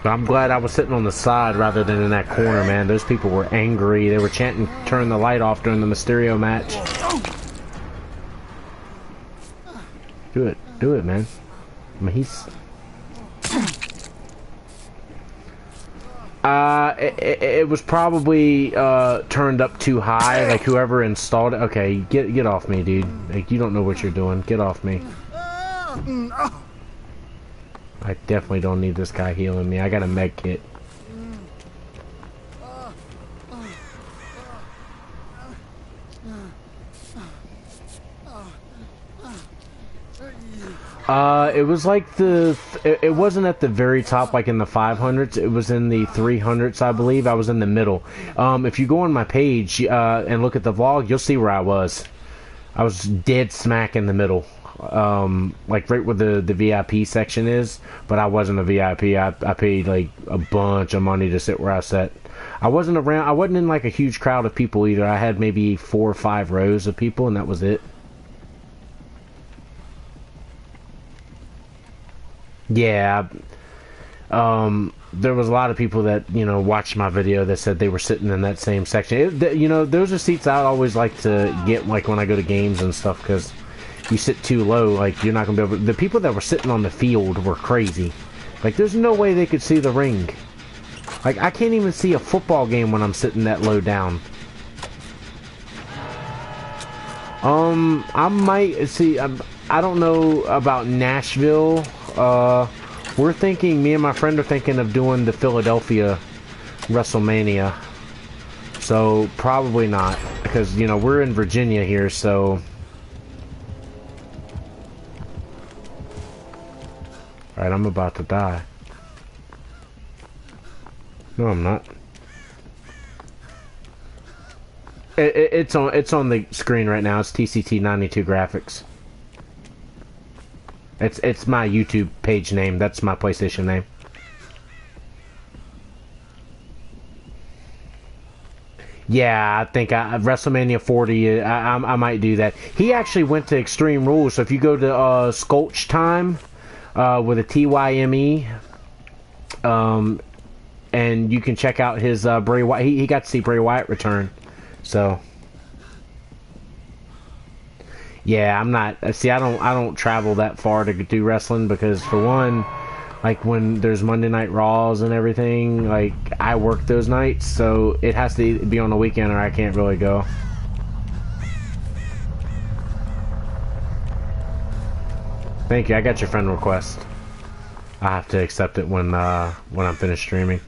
But I'm glad I was sitting on the side rather than in that corner, man. Those people were angry. They were chanting, "Turn the light off" during the Mysterio match. Do it, man. I mean, he's... It was probably turned up too high. Like whoever installed it. Okay, get off me, dude. Like, you don't know what you're doing. Get off me. I definitely don't need this guy healing me. I got a med kit. It was like it wasn't at the very top, like in the 500s. It was in the 300s, I believe. I was in the middle. If you go on my page and look at the vlog, you'll see where I was. I was dead smack in the middle, like right where the VIP section is. But I wasn't a VIP. I paid like a bunch of money to sit where I sat. I wasn't around. I wasn't in like a huge crowd of people either. I had maybe 4 or 5 rows of people, and that was it. Yeah. There was a lot of people that, you know, watched my video that said they were sitting in that same section. You know, those are seats I always like to get, like, when I go to games and stuff, because you sit too low, like, you're not going to be able to... The people that were sitting on the field were crazy. Like, there's no way they could see the ring. Like, I can't even see a football game when I'm sitting that low down. I might see. I don't know about Nashville. We're thinking. Me and my friend are thinking of doing the Philadelphia WrestleMania. So probably not, because you know we're in Virginia here. So, all right, I'm about to die. No, I'm not. It's on the screen right now. It's TCT92 graphics. It's my YouTube page name. That's my PlayStation name. Yeah, I think WrestleMania 40. I might do that. He actually went to Extreme Rules. So if you go to Sculch Time with a TYME, and you can check out his Bray Wyatt. He got to see Bray Wyatt return. So, yeah, I'm not. See, I don't travel that far to do wrestling because, for one, like when there's Monday Night Raws and everything, like I work those nights, so it has to be on the weekend or I can't really go. Thank you. I got your friend request. I have to accept it when I'm finished streaming.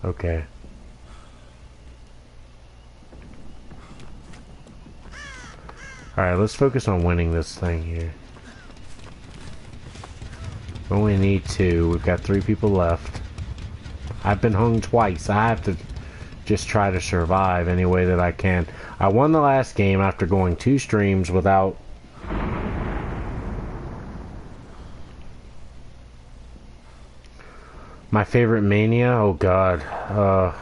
Okay. Alright, let's focus on winning this thing here. We only need 2. We've got 3 people left. I've been hung twice. I have to just try to survive any way that I can. I won the last game after going 2 streams without... My favorite Mania? Oh god. I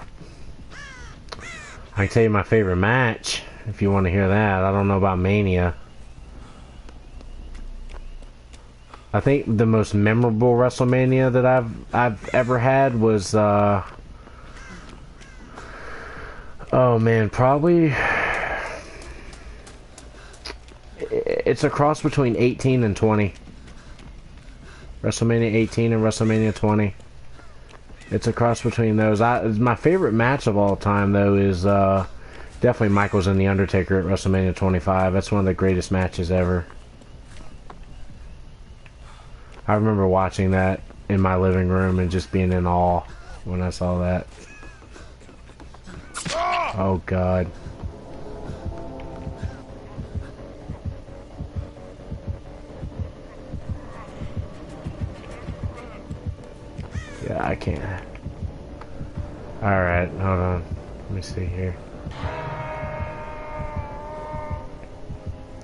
can tell you my favorite match, if you want to hear that. I don't know about Mania. I think the most memorable WrestleMania that I've ever had was oh man, probably it's a cross between 18 and 20. WrestleMania 18 and WrestleMania 20. It's a cross between those. My favorite match of all time though is definitely Michaels and The Undertaker at WrestleMania 25. That's one of the greatest matches ever. I remember watching that in my living room and just being in awe when I saw that. Oh god. Yeah, I can't. Alright, hold on. Let me see here.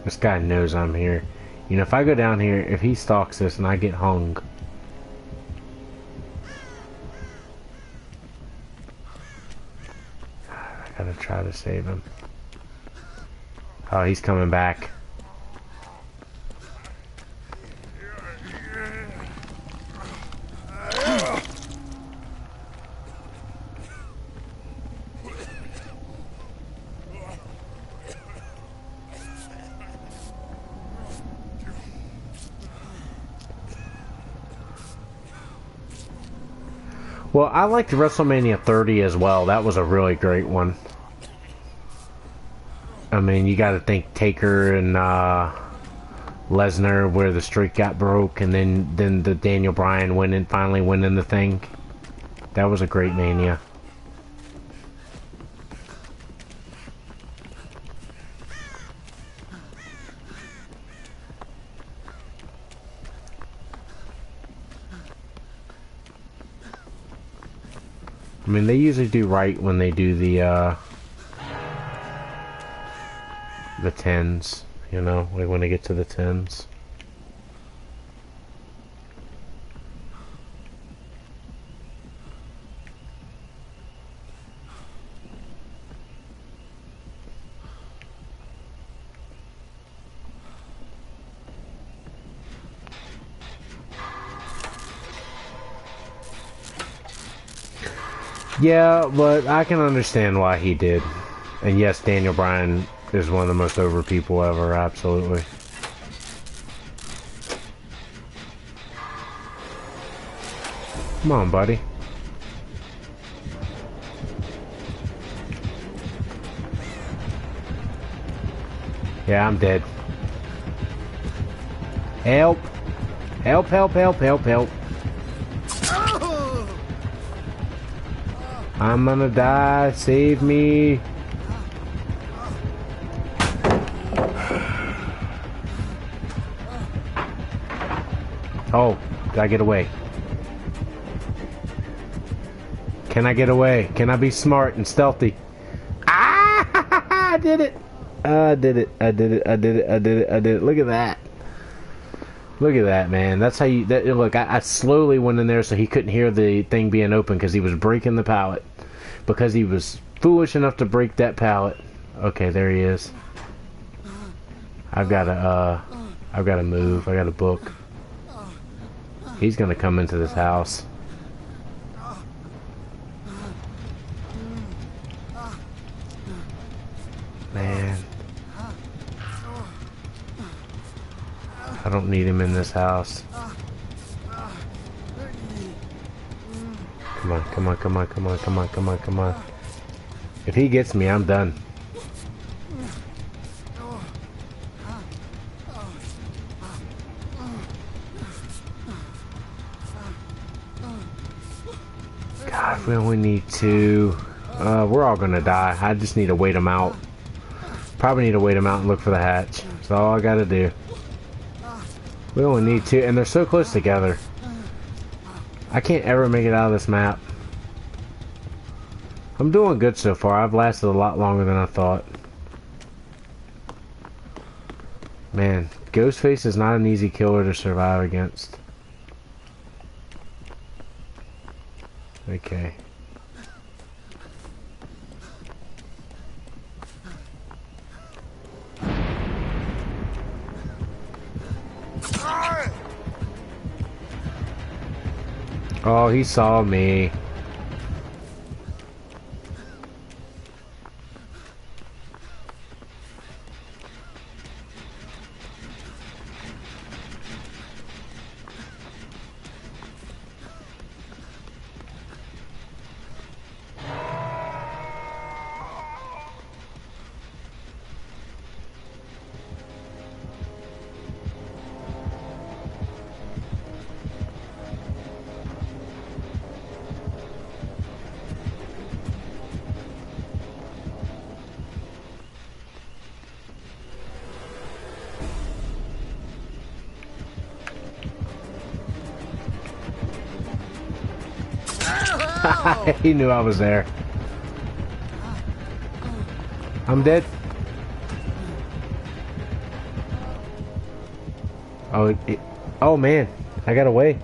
This guy knows I'm here. You know, if I go down here, if he stalks this and I get hung... I gotta try to save him. Oh, he's coming back. Well, I liked WrestleMania 30 as well. That was a really great one. I mean, you got to think Taker and Lesnar, where the streak got broke, and then the Daniel Bryan finally winning the thing. That was a great Mania. I mean, they usually do right when they do the 10s, you know, like when they get to the 10s. Yeah, but I can understand why he did. And yes, Daniel Bryan is one of the most over people ever, absolutely. Come on, buddy. Yeah, I'm dead. Help! Help, help, help, help, help. I'm gonna die. Save me. Oh, did I get away? Can I get away? Can I be smart and stealthy? Ah! I did it! I did it. I did it. I did it. I did it. I did it. Look at that. Look at that, man. That's how you... look, I slowly went in there so he couldn't hear the thing being open because he was breaking the pallet. Because he was foolish enough to break that pallet. Okay, there he is. I've got to move. I got to book. He's gonna come into this house. Man. I don't need him in this house. Come on, come on, come on, come on, come on, come on, come on. If he gets me, I'm done. God, we only need two. We're all gonna die. I just need to wait them out. Probably need to wait them out and look for the hatch. That's all I gotta do. We only need two, and they're so close together. I can't ever make it out of this map. I'm doing good so far. I've lasted a lot longer than I thought. Man, Ghostface is not an easy killer to survive against. Okay. Oh, he saw me. He knew I was there. I'm dead. Oh, oh man, I got away.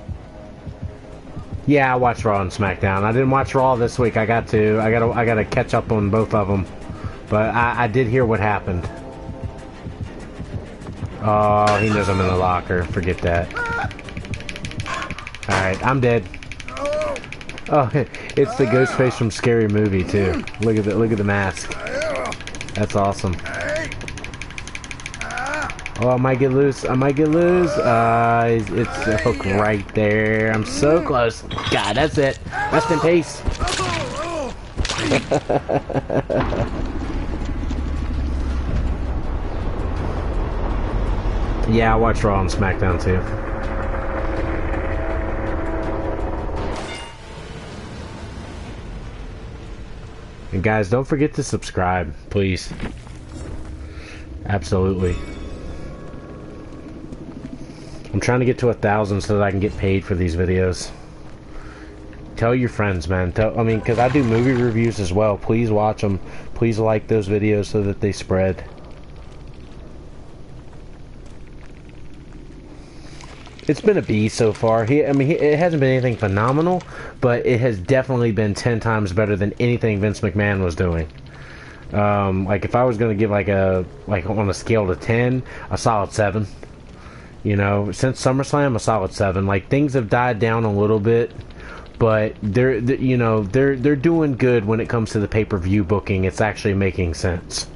Yeah, I watched Raw and SmackDown. I didn't watch Raw this week. I gotta catch up on both of them. But I did hear what happened. Oh, he knows I'm in the locker. Forget that. All right, I'm dead. Oh, it's the Ghostface from Scary Movie too. Look at the mask. That's awesome. Oh, I might get loose. I might get loose. It's a hook right there. I'm so close. God, that's it. Rest in peace. Yeah, I watch Raw and SmackDown too. And guys, don't forget to subscribe, please. Absolutely. I'm trying to get to 1,000 so that I can get paid for these videos. Tell your friends, man. I mean, because I do movie reviews as well. Please watch them. Please like those videos so that they spread. It's been a B so far. It hasn't been anything phenomenal, but it has definitely been 10 times better than anything Vince McMahon was doing. Like if I was going to give like on a scale to 10, a solid 7. You know, since SummerSlam, a solid 7. Like things have died down a little bit, but you know, they're doing good when it comes to the pay-per-view booking. It's actually making sense.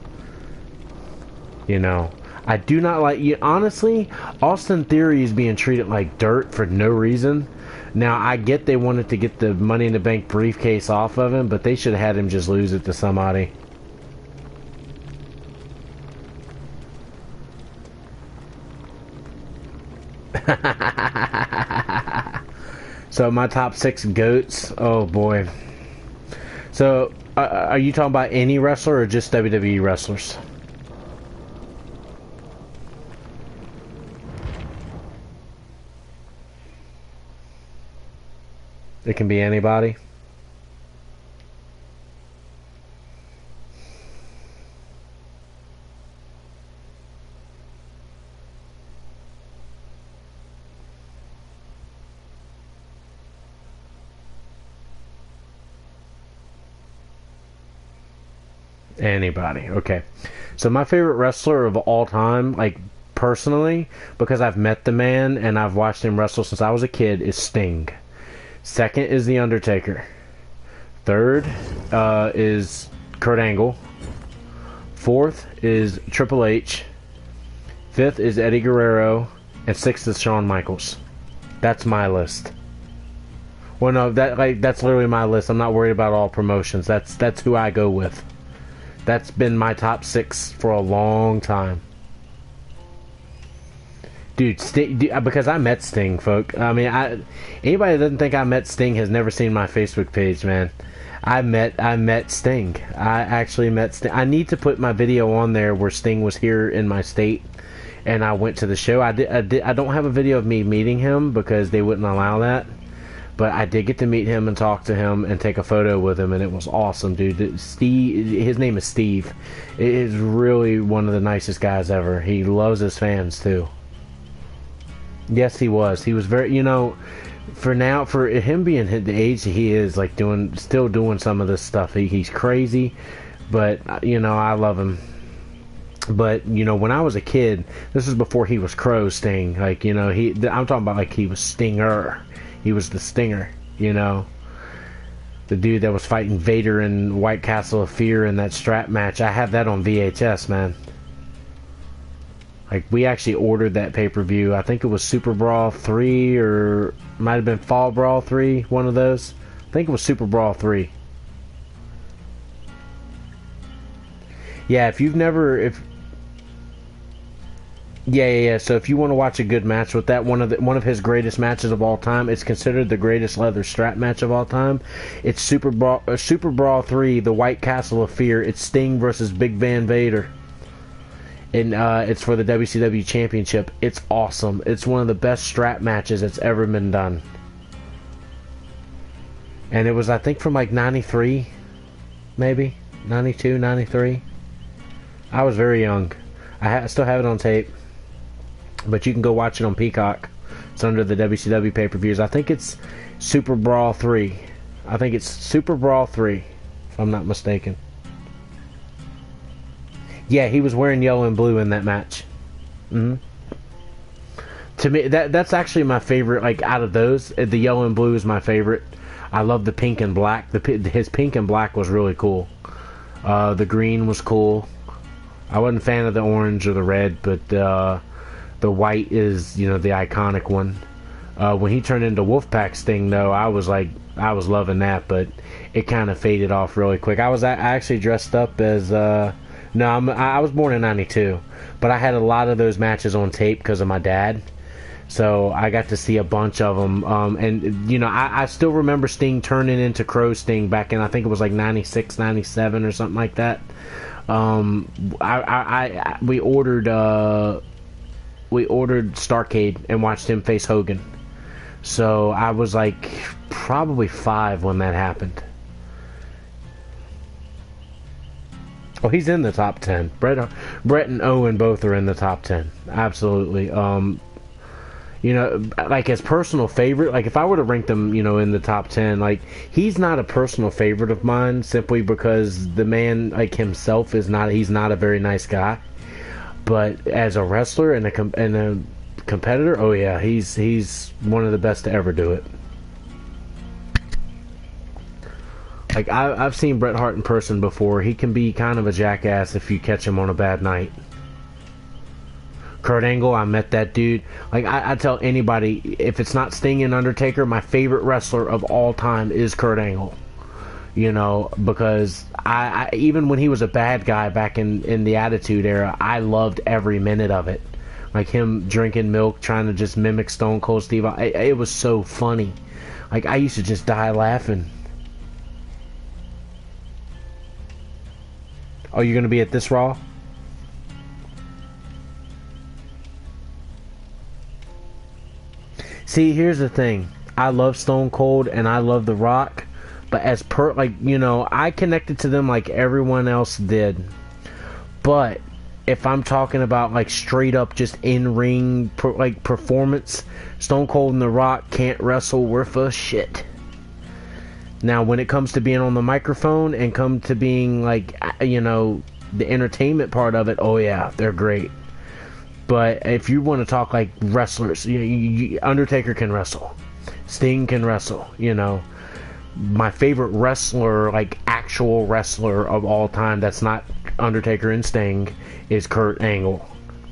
You know, I do not like you. Honestly, Austin Theory is being treated like dirt for no reason. Now, I get they wanted to get the Money in the Bank briefcase off of him, but they should have had him just lose it to somebody. So my top 6 GOATs. Oh boy. So are you talking about any wrestler or just WWE wrestlers? It can be anybody. Anybody. Okay. So my favorite wrestler of all time, like personally, because I've met the man and I've watched him wrestle since I was a kid, is Sting. Second is The Undertaker. Third is Kurt Angle. Fourth is Triple H. Fifth is Eddie Guerrero. And sixth is Shawn Michaels. That's my list. Well, no, that's literally my list. I'm not worried about all promotions. That's who I go with. That's been my top 6 for a long time. Dude, because I met Sting, folk. I mean, anybody that doesn't think I met Sting has never seen my Facebook page, man. I met Sting. I actually met Sting. I need to put my video on there where Sting was here in my state, and I went to the show. I don't have a video of me meeting him because they wouldn't allow that. But I did get to meet him and talk to him and take a photo with him, and it was awesome, dude. Steve, his name is Steve. It is really one of the nicest guys ever. He loves his fans, too. Yes, he was. He was very, you know, for him being the age he is, like still doing some of this stuff. He's crazy, but, you know, I love him. But, you know, when I was a kid, this was before he was Crow Sting. Like, you know, I'm talking about like he was Stinger. He was the Stinger, you know. The dude that was fighting Vader in White Castle of Fear in that strap match. I have that on VHS, man. Like, we actually ordered that pay-per-view. I think it was Super Brawl 3 or might have been Fall Brawl 3, one of those. I think it was Super Brawl 3. Yeah, if you've never... Yeah. So if you want to watch a good match with that, one of his greatest matches of all time, it's considered the greatest leather strap match of all time. It's Super Brawl 3, the White Castle of Fear. It's Sting versus Big Van Vader, and it's for the WCW Championship. It's awesome. It's one of the best strap matches that's ever been done. And it was, I think, from like 93, maybe 92, 93. I was very young. I still have it on tape. But you can go watch it on Peacock. It's under the WCW pay-per-views. I think it's Super Brawl 3. I think it's Super Brawl 3, if I'm not mistaken. Yeah, he was wearing yellow and blue in that match. To me, that's actually my favorite. Like, out of those, the yellow and blue is my favorite. I love the pink and black. His pink and black was really cool. The green was cool. I wasn't a fan of the orange or the red, but the white is, you know, the iconic one. When he turned into Wolfpack Sting, though, I was loving that, but it kind of faded off really quick. I actually dressed up as, I was born in 92, but I had a lot of those matches on tape because of my dad. So I got to see a bunch of them. And, you know, I still remember Sting turning into Crow Sting back in, I think it was like 96, 97 or something like that. We ordered Starrcade and watched him face Hogan. So I was like probably 5 when that happened. Oh, he's in the top 10. Brett and Owen both are in the top 10. Absolutely. You know, like as personal favorite, like if I were to rank them, you know, in the top 10, like he's not a personal favorite of mine simply because the man, like himself, he's not a very nice guy. But as a wrestler and a competitor, oh yeah, he's one of the best to ever do it. Like, I've seen Bret Hart in person before. He can be kind of a jackass if you catch him on a bad night. Kurt Angle, I met that dude. Like, I tell anybody, if it's not Sting and Undertaker, my favorite wrestler of all time is Kurt Angle. You know, because I even when he was a bad guy back in the Attitude Era, I loved every minute of it. Like him drinking milk, trying to just mimic Stone Cold Steve. It was so funny. Like, I used to just die laughing. Oh, you're going to be at this Raw? See, here's the thing. I love Stone Cold and I love The Rock. But as I connected to them like everyone else did. But if I'm talking about like straight up just in-ring performance, Stone Cold and The Rock can't wrestle worth a shit. Now, when it comes to being on the microphone and come to being like, the entertainment part of it, oh yeah, they're great. But if you want to talk like wrestlers, Undertaker can wrestle. Sting can wrestle, My favorite wrestler, like actual wrestler of all time that's not Undertaker and Sting, is Kurt Angle.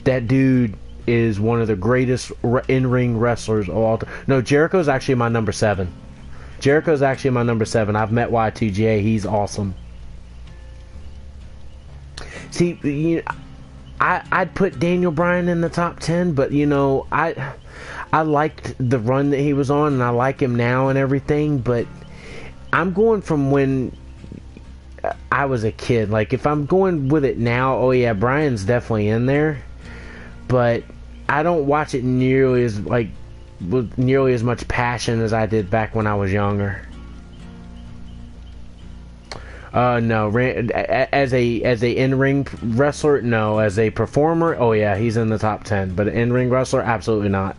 That dude is one of the greatest in-ring wrestlers of all time. No, Jericho's actually my number 7. Jericho's actually my number 7. I've met Y2J. He's awesome. See, I'd put Daniel Bryan in the top 10, but I liked the run that he was on, and I like him now and everything, but I'm going from when I was a kid. Like, if I'm going with it now, oh yeah, Bryan's definitely in there, but I don't watch it nearly as with nearly as much passion as I did back when I was younger. No, as a in-ring wrestler, no. As a performer, oh yeah, he's in the top 10. But an in-ring wrestler, absolutely not.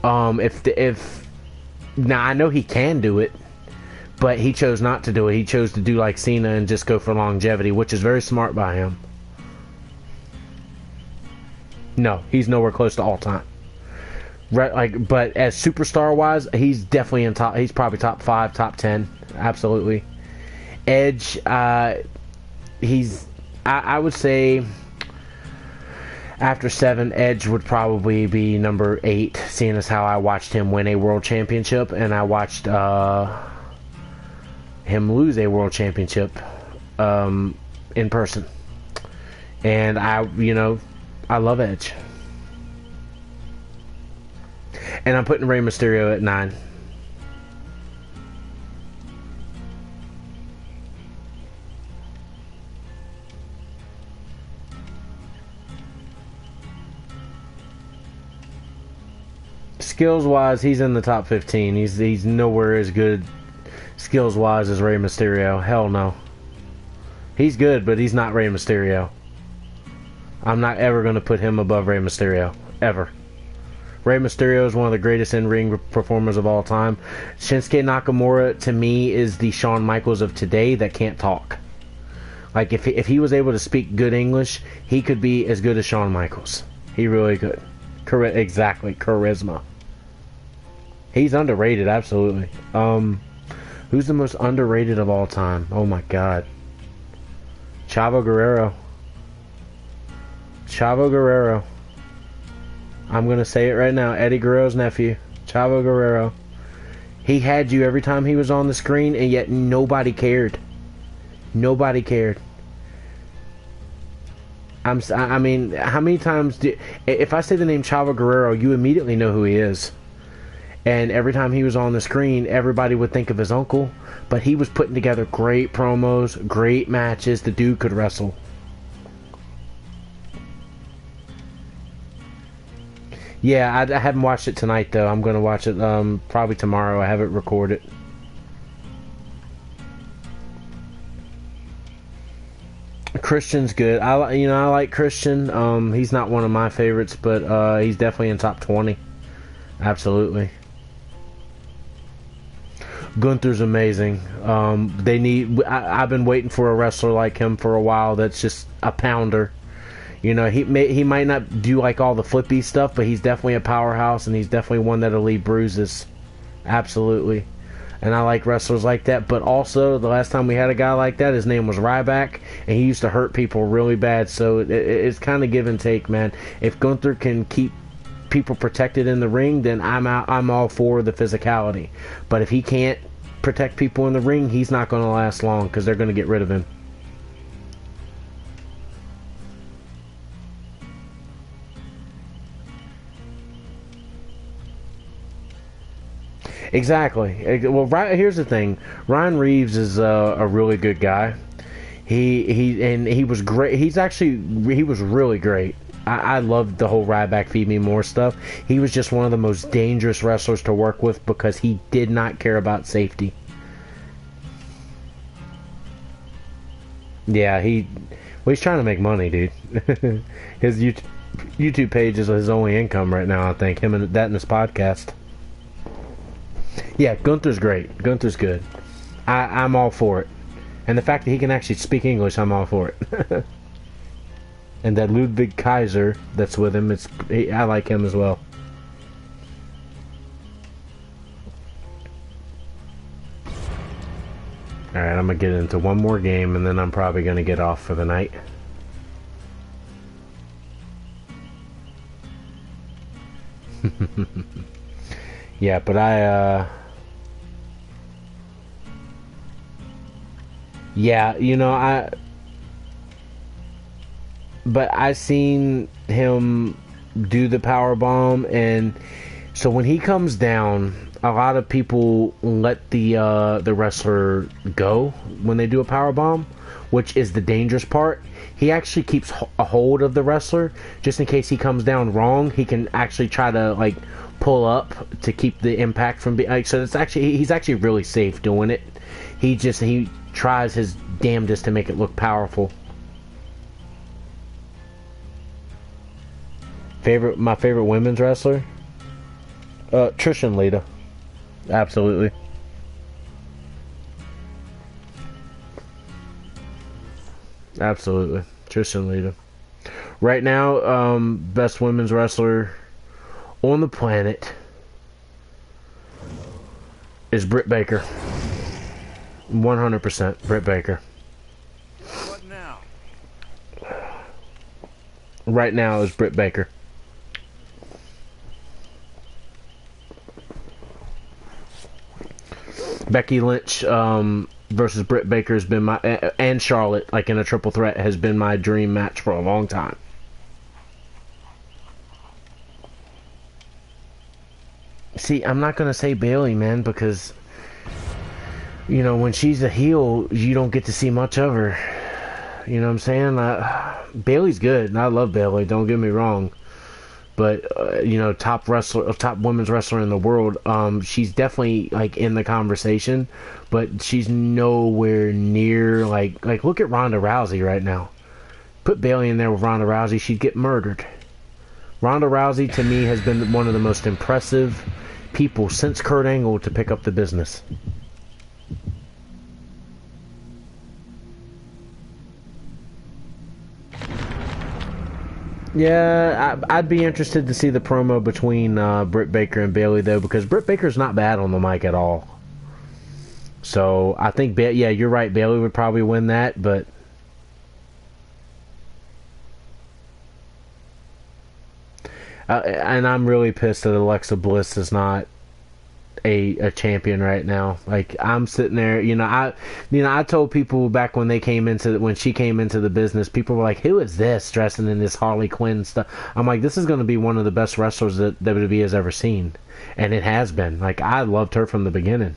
Now I know he can do it, but he chose not to do it. He chose to do like Cena and just go for longevity, which is very smart by him. No, he's nowhere close to all time. But as superstar wise, he's definitely in top. He's probably top 5, top 10, absolutely. Edge, I would say after 7, Edge would probably be number 8, seeing as how I watched him win a world championship and I watched him lose a world championship in person. And I love Edge. And I'm putting Rey Mysterio at 9. Skills wise, he's in the top 15. He's nowhere as good skills wise as Rey Mysterio. Hell no. He's good, but he's not Rey Mysterio. I'm not ever going to put him above Rey Mysterio. Ever. Rey Mysterio is one of the greatest in-ring performers of all time. Shinsuke Nakamura, to me, is the Shawn Michaels of today that can't talk. Like, if he was able to speak good English, he could be as good as Shawn Michaels. He really could. Exactly. Charisma. He's underrated, absolutely. Who's the most underrated of all time? Oh my god. Chavo Guerrero. Chavo Guerrero. I'm going to say it right now. Eddie Guerrero's nephew. Chavo Guerrero. He had you every time he was on the screen, and yet nobody cared. Nobody cared. I mean, how many times if I say the name Chavo Guerrero, you immediately know who he is. And every time he was on the screen, everybody would think of his uncle. But he was putting together great promos, great matches. The dude could wrestle. Yeah, I haven't watched it tonight, though. I'm going to watch it probably tomorrow. I have it recorded. Christian's good. I like Christian. He's not one of my favorites, but he's definitely in top 20. Absolutely. Gunther's amazing. I've been waiting for a wrestler like him for a while that's just a pounder. He might not do like all the flippy stuff, but he's definitely a powerhouse, and he's definitely one that'll leave bruises. Absolutely. and I like wrestlers like that. But also, the last time we had a guy like that, his name was Ryback, and he used to hurt people really bad. So it's kind of give and take, man. If Gunther can keep people protected in the ring, then I'm all for the physicality. But if he can't protect people in the ring, he's not going to last long because they're going to get rid of him. Exactly. Well, here's the thing. Ryan Reeves is a really good guy. He was great. He was really great. I loved the whole Ryback Feed Me More stuff. He was just one of the most dangerous wrestlers to work with because he did not care about safety. Yeah, he's trying to make money, dude. His YouTube page is his only income right now, I think. Him and his podcast. Yeah, Gunther's great. Gunther's good. I'm all for it. And the fact that he can actually speak English, I'm all for it. And that Ludwig Kaiser that's with him, I like him as well. Alright, I'm going to get into one more game, and then I'm probably going to get off for the night. Yeah, but yeah, you know, but I seen him do the power bomb, and so when he comes down, a lot of people let the wrestler go when they do a power bomb, which is the dangerous part. He actually keeps a hold of the wrestler just in case he comes down wrong. He can actually try to like pull up to keep the impact from being like, so he's actually really safe doing it. He tries his damnedest to make it look powerful. My favorite women's wrestler? Trish and Lita. Absolutely. Absolutely. Trish and Lita. Right now, best women's wrestler on the planet is Britt Baker. 100% Britt Baker. What now? Right now is Britt Baker. Becky Lynch versus Britt Baker has been and Charlotte, like in a triple threat, has been my dream match for a long time. See, I'm not gonna say Bayley, man, because you know when she's a heel, you don't get to see much of her. You know what I'm saying? Bayley's good, and I love Bayley. Don't get me wrong. But you know, top women's wrestler in the world. She's definitely like in the conversation, but she's nowhere near like look at Ronda Rousey right now. Put Bayley in there with Ronda Rousey, she'd get murdered. Ronda Rousey to me has been one of the most impressive people since Kurt Angle to pick up the business. Yeah, I'd be interested to see the promo between Britt Baker and Bayley, though, because Britt Baker's not bad on the mic at all. So, I think, yeah, you're right, Bayley would probably win that, but... and I'm really pissed that Alexa Bliss is not a champion right now. Like, I'm sitting there, I told people back when she came into the business, people were like, who is this dressing in this Harley Quinn stuff? I'm like, this is going to be one of the best wrestlers that WWE has ever seen, and it has been. Like, I loved her from the beginning.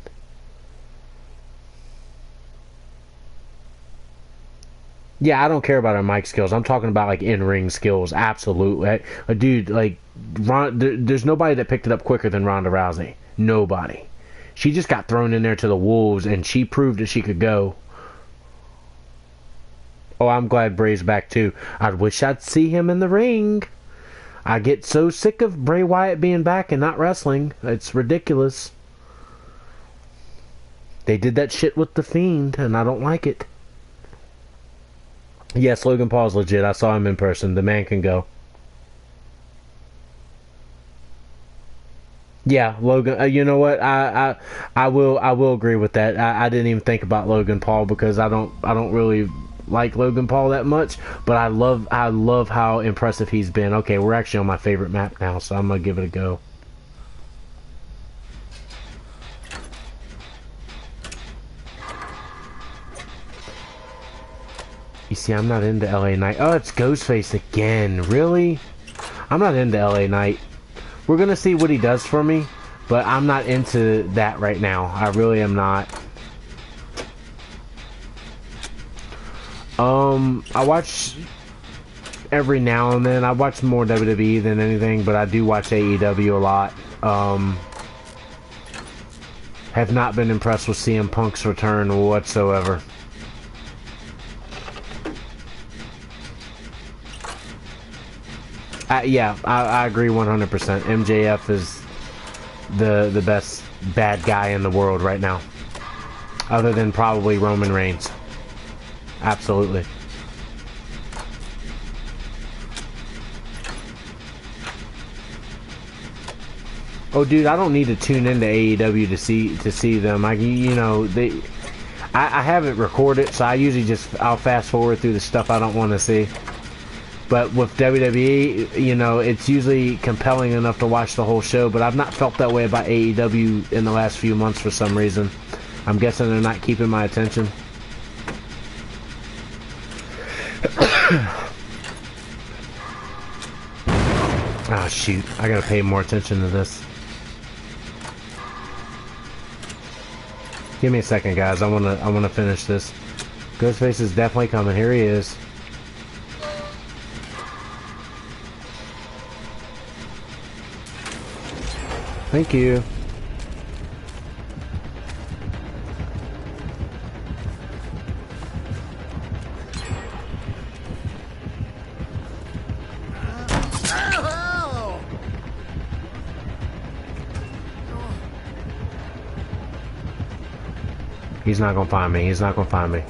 Yeah, I don't care about her mic skills. I'm talking about like in-ring skills. Absolutely, dude. Like, there's nobody that picked it up quicker than Ronda Rousey. Nobody. She just got thrown in there to the wolves, and she proved that she could go. Oh, I'm glad Bray's back too. I wish I'd see him in the ring. I get so sick of Bray Wyatt being back and not wrestling. It's ridiculous. They did that shit with The Fiend, and I don't like it. Yes, Logan Paul's legit. I saw him in person. The man can go. Yeah, Logan. You know what? I will agree with that. I didn't even think about Logan Paul because I don't really like Logan Paul that much. But I love how impressive he's been. Okay, we're actually on my favorite map now, so I'm gonna give it a go. You see, I'm not into LA Knight. Oh, it's Ghostface again. Really? I'm not into LA Knight. We're gonna see what he does for me, but I'm not into that right now. I really am not. I watch every now and then. I watch more WWE than anything, but I do watch AEW a lot. Have not been impressed with CM Punk's return whatsoever. Yeah, I agree 100%. MJF is the best bad guy in the world right now, other than probably Roman Reigns. Absolutely. Oh, dude, I don't need to tune into AEW to see them. You know, I have it recorded, so I usually I'll fast forward through the stuff I don't want to see. But with WWE, you know, it's usually compelling enough to watch the whole show, but I've not felt that way about AEW in the last few months for some reason. I'm guessing they're not keeping my attention. Ah, shoot. I gotta pay more attention to this. Give me a second, guys. I wanna finish this. Ghostface is definitely coming. Here he is. Thank you. He's not gonna find me. He's not gonna find me.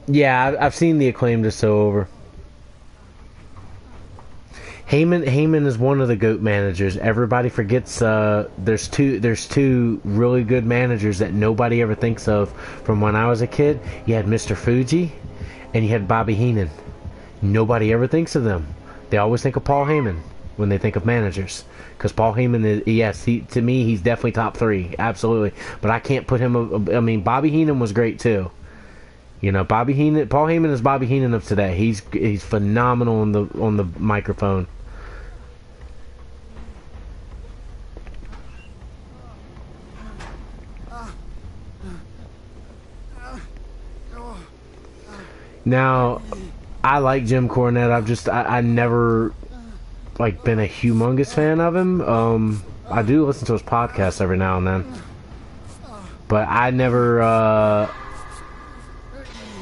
Yeah, I've seen the Acclaimed is so over. Heyman is one of the GOAT managers. Everybody forgets there's two really good managers that nobody ever thinks of from when I was a kid. You had Mr. Fuji and you had Bobby Heenan. Nobody ever thinks of them. They always think of Paul Heyman when they think of managers. Because Paul Heyman is, yes, to me, he's definitely top 3. Absolutely. But I can't put him, I mean, Bobby Heenan was great too. You know, Paul Heyman is Bobby Heenan of today. He's phenomenal on the microphone. Now, I like Jim Cornette. I never like been a humongous fan of him. I do listen to his podcast every now and then, but I never.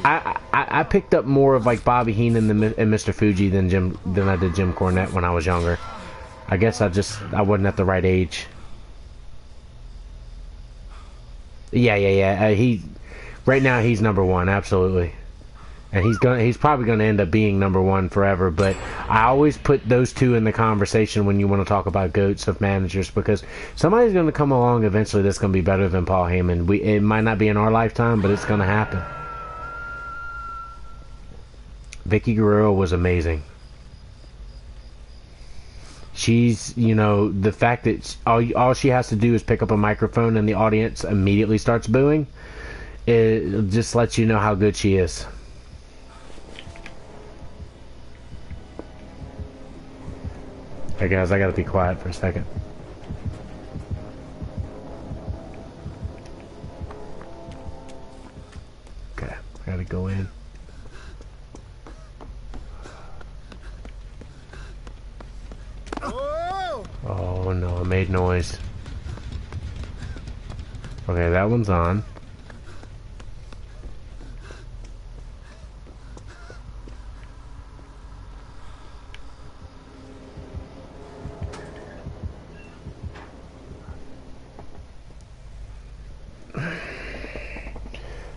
I picked up more of like Bobby Heenan and Mr. Fuji than I did Jim Cornette when I was younger. I guess I wasn't at the right age. Yeah. Right now he's number 1, absolutely. And he's probably gonna end up being number 1 forever. But I always put those two in the conversation when you want to talk about GOATs of managers, because somebody's gonna come along eventually that's gonna be better than Paul Heyman. It might not be in our lifetime, but it's gonna happen. Vicky Guerrero was amazing. She's, you know, the fact that all she has to do is pick up a microphone and the audience immediately starts booing, it just lets you know how good she is. Hey guys, I gotta be quiet for a second. Okay, I gotta go in. Oh no, I made noise. Okay, that one's on.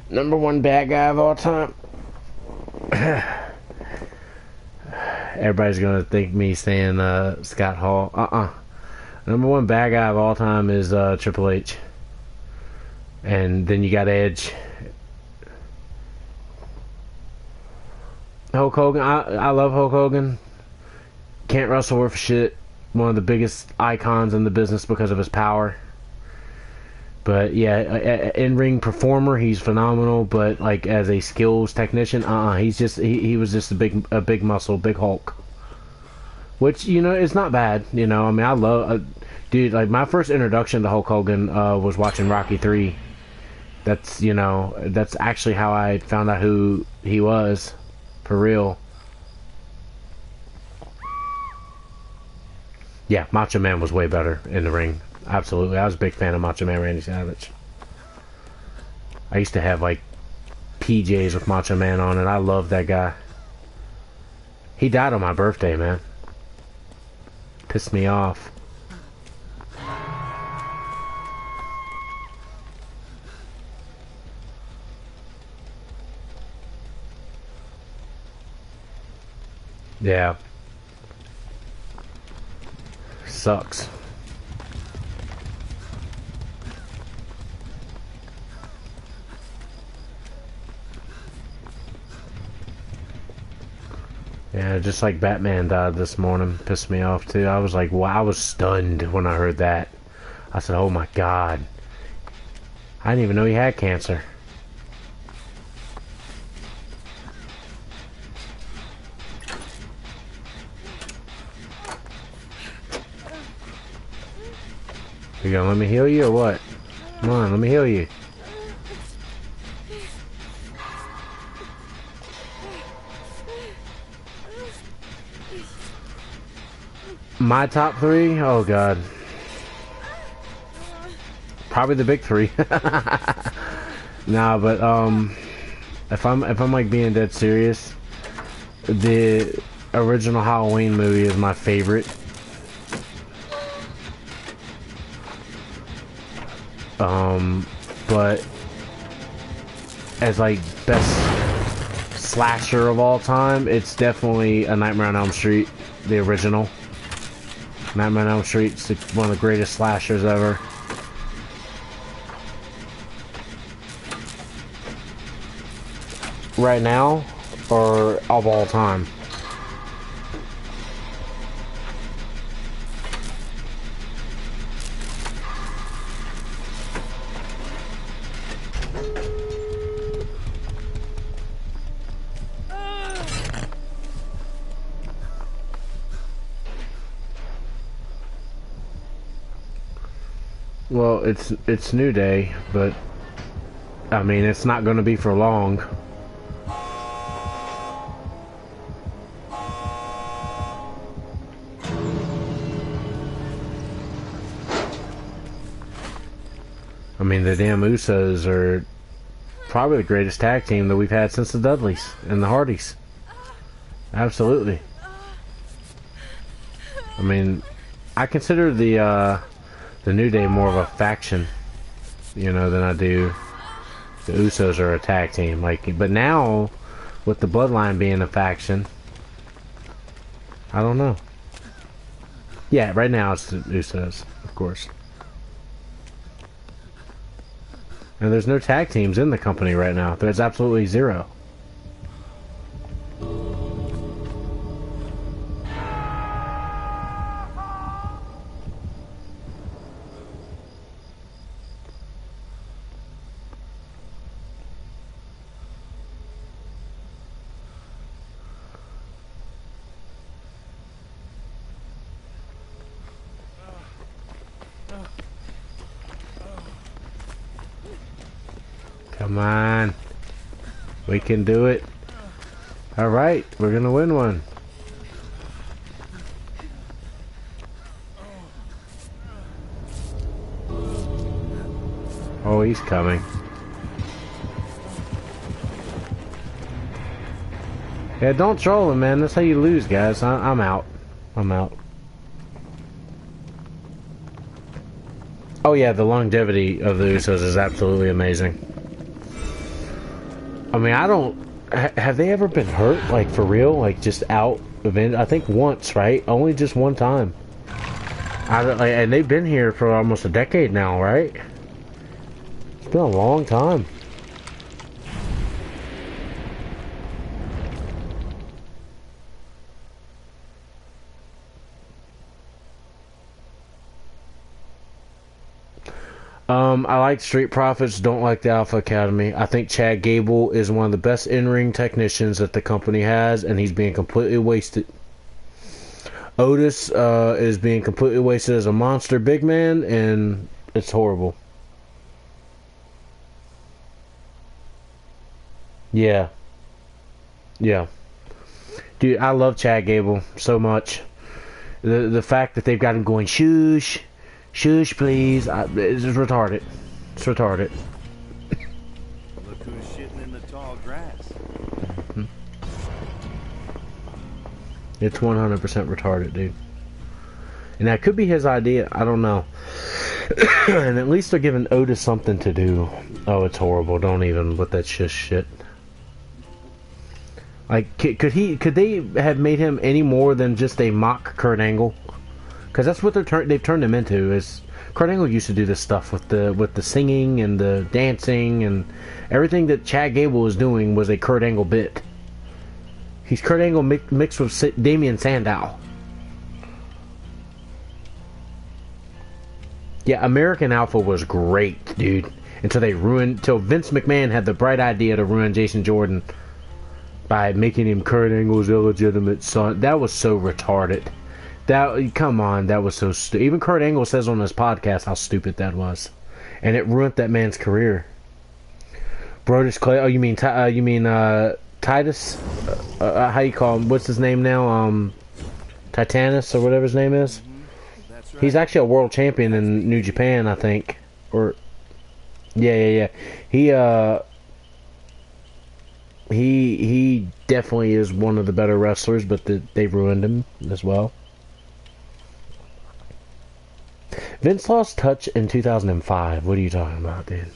Number 1 bad guy of all time. everybody's gonna think me saying Scott Hall. Number one bad guy of all time is Triple H. And then you got Edge. Hulk Hogan, I love Hulk Hogan. Can't wrestle worth shit. One of the biggest icons in the business because of his power. But yeah, in-ring performer, he's phenomenal. But like as a skills technician, he's just he was just a big muscle, big Hulk. Which, you know, it's not bad. You know, I mean, I love, dude. Like my first introduction to Hulk Hogan was watching Rocky 3. That's, you know, that's actually how I found out who he was, for real. Yeah, Macho Man was way better in the ring. Absolutely. I was a big fan of Macho Man Randy Savage. I used to have, like, PJs with Macho Man on it. I loved that guy. He died on my birthday, man. Pissed me off. Yeah. Sucks. Yeah, just like Batman died this morning. Pissed me off too. I was like, wow, I was stunned when I heard that. I said, oh my god. I didn't even know he had cancer. You gonna let me heal you or what? Come on, let me heal you. My top three? Oh god. Probably the big three. Nah, but if I'm like being dead serious, the original Halloween movie is my favorite. But as like best slasher of all time, it's definitely A Nightmare on Elm Street, the original. Nightmare on Elm Street's one of the greatest slashers ever. Right now, or of all time? Well, it's New Day, but I mean, it's not going to be for long. I mean, the damn Usos are probably the greatest tag team that we've had since the Dudleys and the Hardys. Absolutely. I mean, I consider the New Day more of a faction, you know, than I do the Usos are a tag team. Like, but now with the Bloodline being a faction, I don't know. Yeah, right now it's the Usos, of course. And there's no tag teams in the company right now. There's absolutely zero. Come on. We can do it. Alright, we're gonna win one. Oh, he's coming. Yeah, don't troll him, man. That's how you lose, guys. I'm out. I'm out. Oh yeah, the longevity of the Usos is absolutely amazing. I mean, I don't... Have they ever been hurt? Like, for real? Like, just out I think once, right? Only just one time. And they've been here for almost a decade now, right? It's been a long time. I like Street Profits, don't like the Alpha Academy. I think Chad Gable is one of the best in-ring technicians that the company has, and he's being completely wasted. Otis is being completely wasted as a monster big man, and it's horrible. Yeah. Yeah. Dude, I love Chad Gable so much. The fact that they've got him going, shush, shush, please. It's retarded. It's retarded. Look who's shitting in the tall grass. It's 100% retarded, dude. And that could be his idea. I don't know. And at least they're giving Otis something to do. Oh, it's horrible. Don't even with that shit. Like, could they have made him any more than just a mock Kurt Angle? Because that's what they've turned him into. Is Kurt Angle used to do this stuff with the singing and the dancing and everything that Chad Gable was doing was a Kurt Angle bit. He's Kurt Angle mixed with Damien Sandow. Yeah, American Alpha was great, dude. Until Vince McMahon had the bright idea to ruin Jason Jordan by making him Kurt Angle's illegitimate son. That was so retarded. Come on, that was so stupid. Even Kurt Angle says on his podcast how stupid that was, and it ruined that man's career. Brodus Clay. Oh, you mean Titus? How you call him? What's his name now? Titanus or whatever his name is. That's right. He's actually a world champion in New Japan, I think. Or yeah. He definitely is one of the better wrestlers, but they ruined him as well. Vince lost touch in 2005. What are you talking about, dude?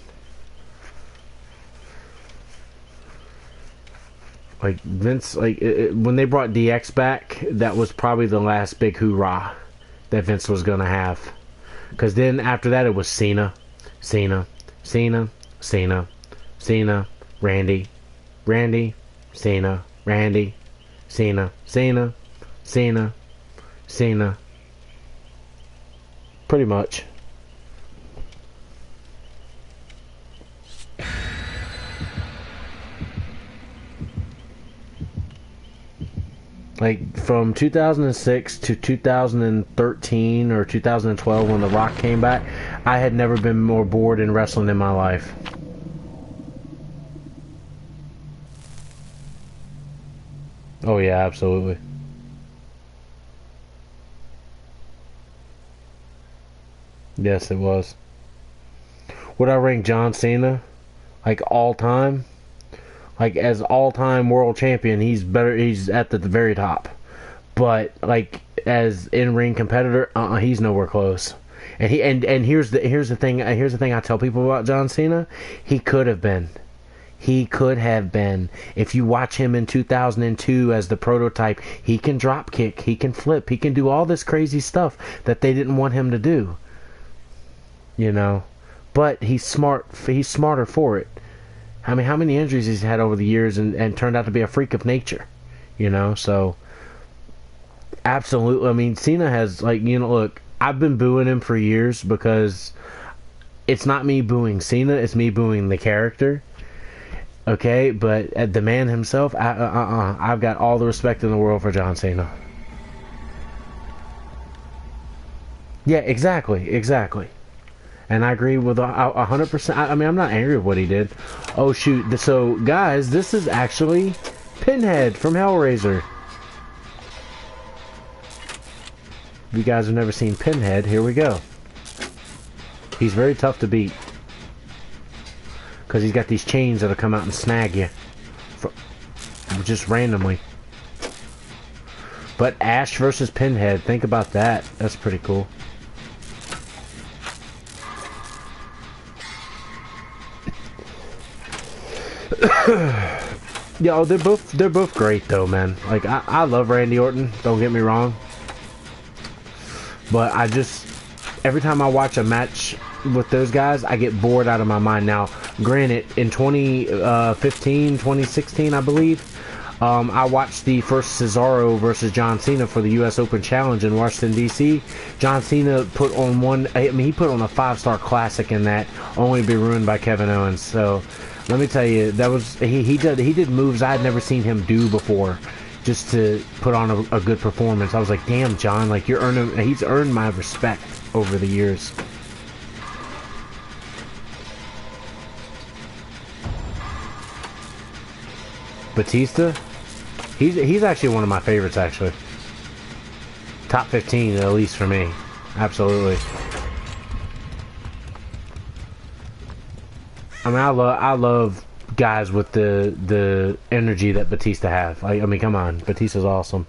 Like, Vince, when they brought DX back, that was probably the last big hoorah that Vince was going to have. Because then, after that, it was Cena, Randy, Cena, Randy, Cena. Pretty much. Like, from 2006 to 2013 or 2012 when The Rock came back, I had never been more bored in wrestling in my life. Oh yeah, absolutely. Yes, it was. Would I rank John Cena like all time? Like, as all-time world champion, he's better. He's at the very top. But like, as in-ring competitor, he's nowhere close. And here's the thing. Here's the thing I tell people about John Cena. He could have been. He could have been. If you watch him in 2002 as the prototype, he can drop kick, he can flip, he can do all this crazy stuff that they didn't want him to do. You know, but he's smart. He's smarter for it. I mean, how many injuries he's had over the years and turned out to be a freak of nature, you know? So, absolutely. I mean, Cena has, like, you know, look, I've been booing him for years because it's not me booing Cena, it's me booing the character. Okay, but the man himself, I've got all the respect in the world for John Cena. Yeah, exactly. And I agree with 100%. I mean, I'm not angry with what he did. Oh, shoot. So, guys, this is actually Pinhead from Hellraiser. If you guys have never seen Pinhead, here we go. He's very tough to beat. Because he's got these chains that'll come out and snag you. Just randomly. But Ash versus Pinhead, think about that. That's pretty cool. Yeah, oh, they're both great though, man. Like I love Randy Orton. Don't get me wrong, but I just every time I watch a match with those guys, I get bored out of my mind. Now, granted, in 2015, 2016, I believe, I watched the first Cesaro versus John Cena for the U.S. Open Challenge in Washington, D.C. John Cena put on he put on a 5-star classic in that, only to be ruined by Kevin Owens. So, let me tell you, that was he did moves I had never seen him do before, just to put on a good performance. I was like, damn, John, like he's earned my respect over the years. Batista, he's actually one of my favorites, actually. Top 15 at least for me, absolutely. I mean, I love guys with the energy that Batista have. I mean, come on, Batista's awesome.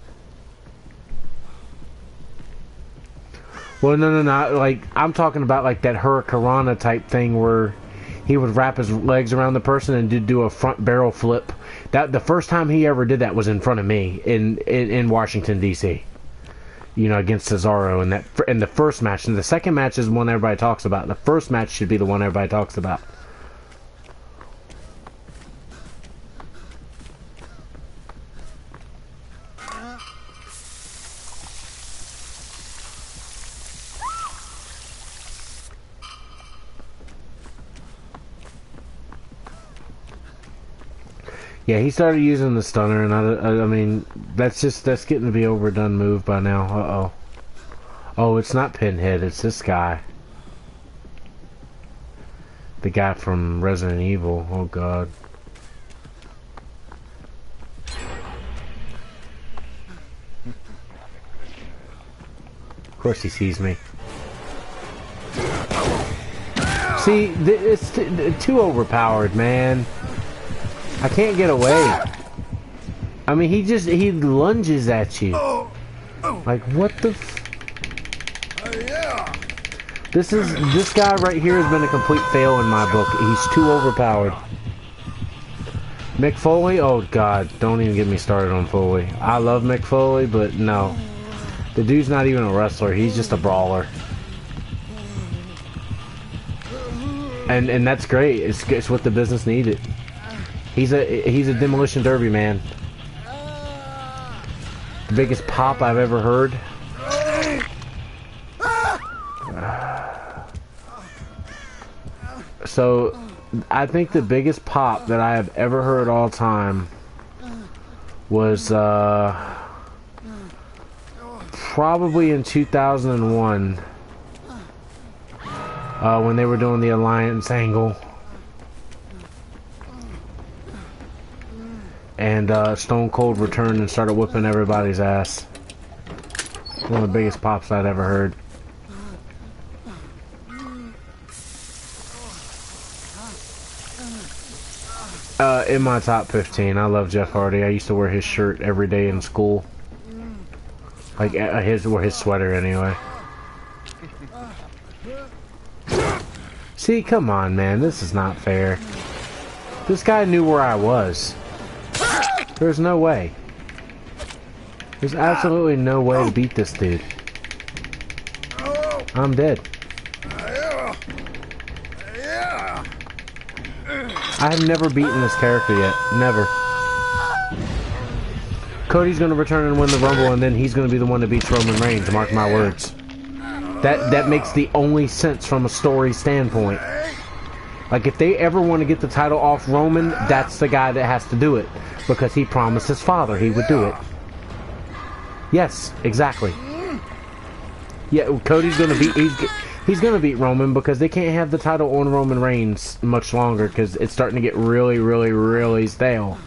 Well, no. Like, I'm talking about like that Hurricanrana type thing where he would wrap his legs around the person and do a front barrel flip. That the first time he ever did that was in front of me in Washington, D.C. You know, against Cesaro in the first match. And the second match is the one everybody talks about. The first match should be the one everybody talks about. Yeah, he started using the stunner, and I mean, that's getting to be overdone move by now. Uh-oh. Oh, it's not Pinhead, it's this guy. The guy from Resident Evil. Oh, God. Of course he sees me. See, it's too overpowered, man. I can't get away. I mean, he lunges at you. Like, what the This guy right here has been a complete fail in my book. He's too overpowered. Mick Foley? Oh, God. Don't even get me started on Foley. I love Mick Foley, but no. The dude's not even a wrestler. He's just a brawler. And that's great. It's what the business needed. He's a Demolition Derby man. The biggest pop I've ever heard. So, I think the biggest pop that I have ever heard all time was probably in 2001 when they were doing the Alliance angle. And Stone Cold returned and started whipping everybody's ass. One of the biggest pops I'd ever heard. In my top 15, I love Jeff Hardy. I used to wear his shirt every day in school. Like, his sweater anyway. See, come on, man. This is not fair. This guy knew where I was. There's no way. There's absolutely no way to beat this dude. I'm dead. I have never beaten this character yet. Never. Cody's gonna return and win the Rumble, and then he's gonna be the one that beats Roman Reigns. Mark my words. That makes the only sense from a story standpoint. Like, if they ever want to get the title off Roman, that's the guy that has to do it. Because he promised his father he would do it. Yes, exactly. Yeah, Cody's gonna beat... He's gonna beat Roman because they can't have the title on Roman Reigns much longer because it's starting to get really, really, really stale.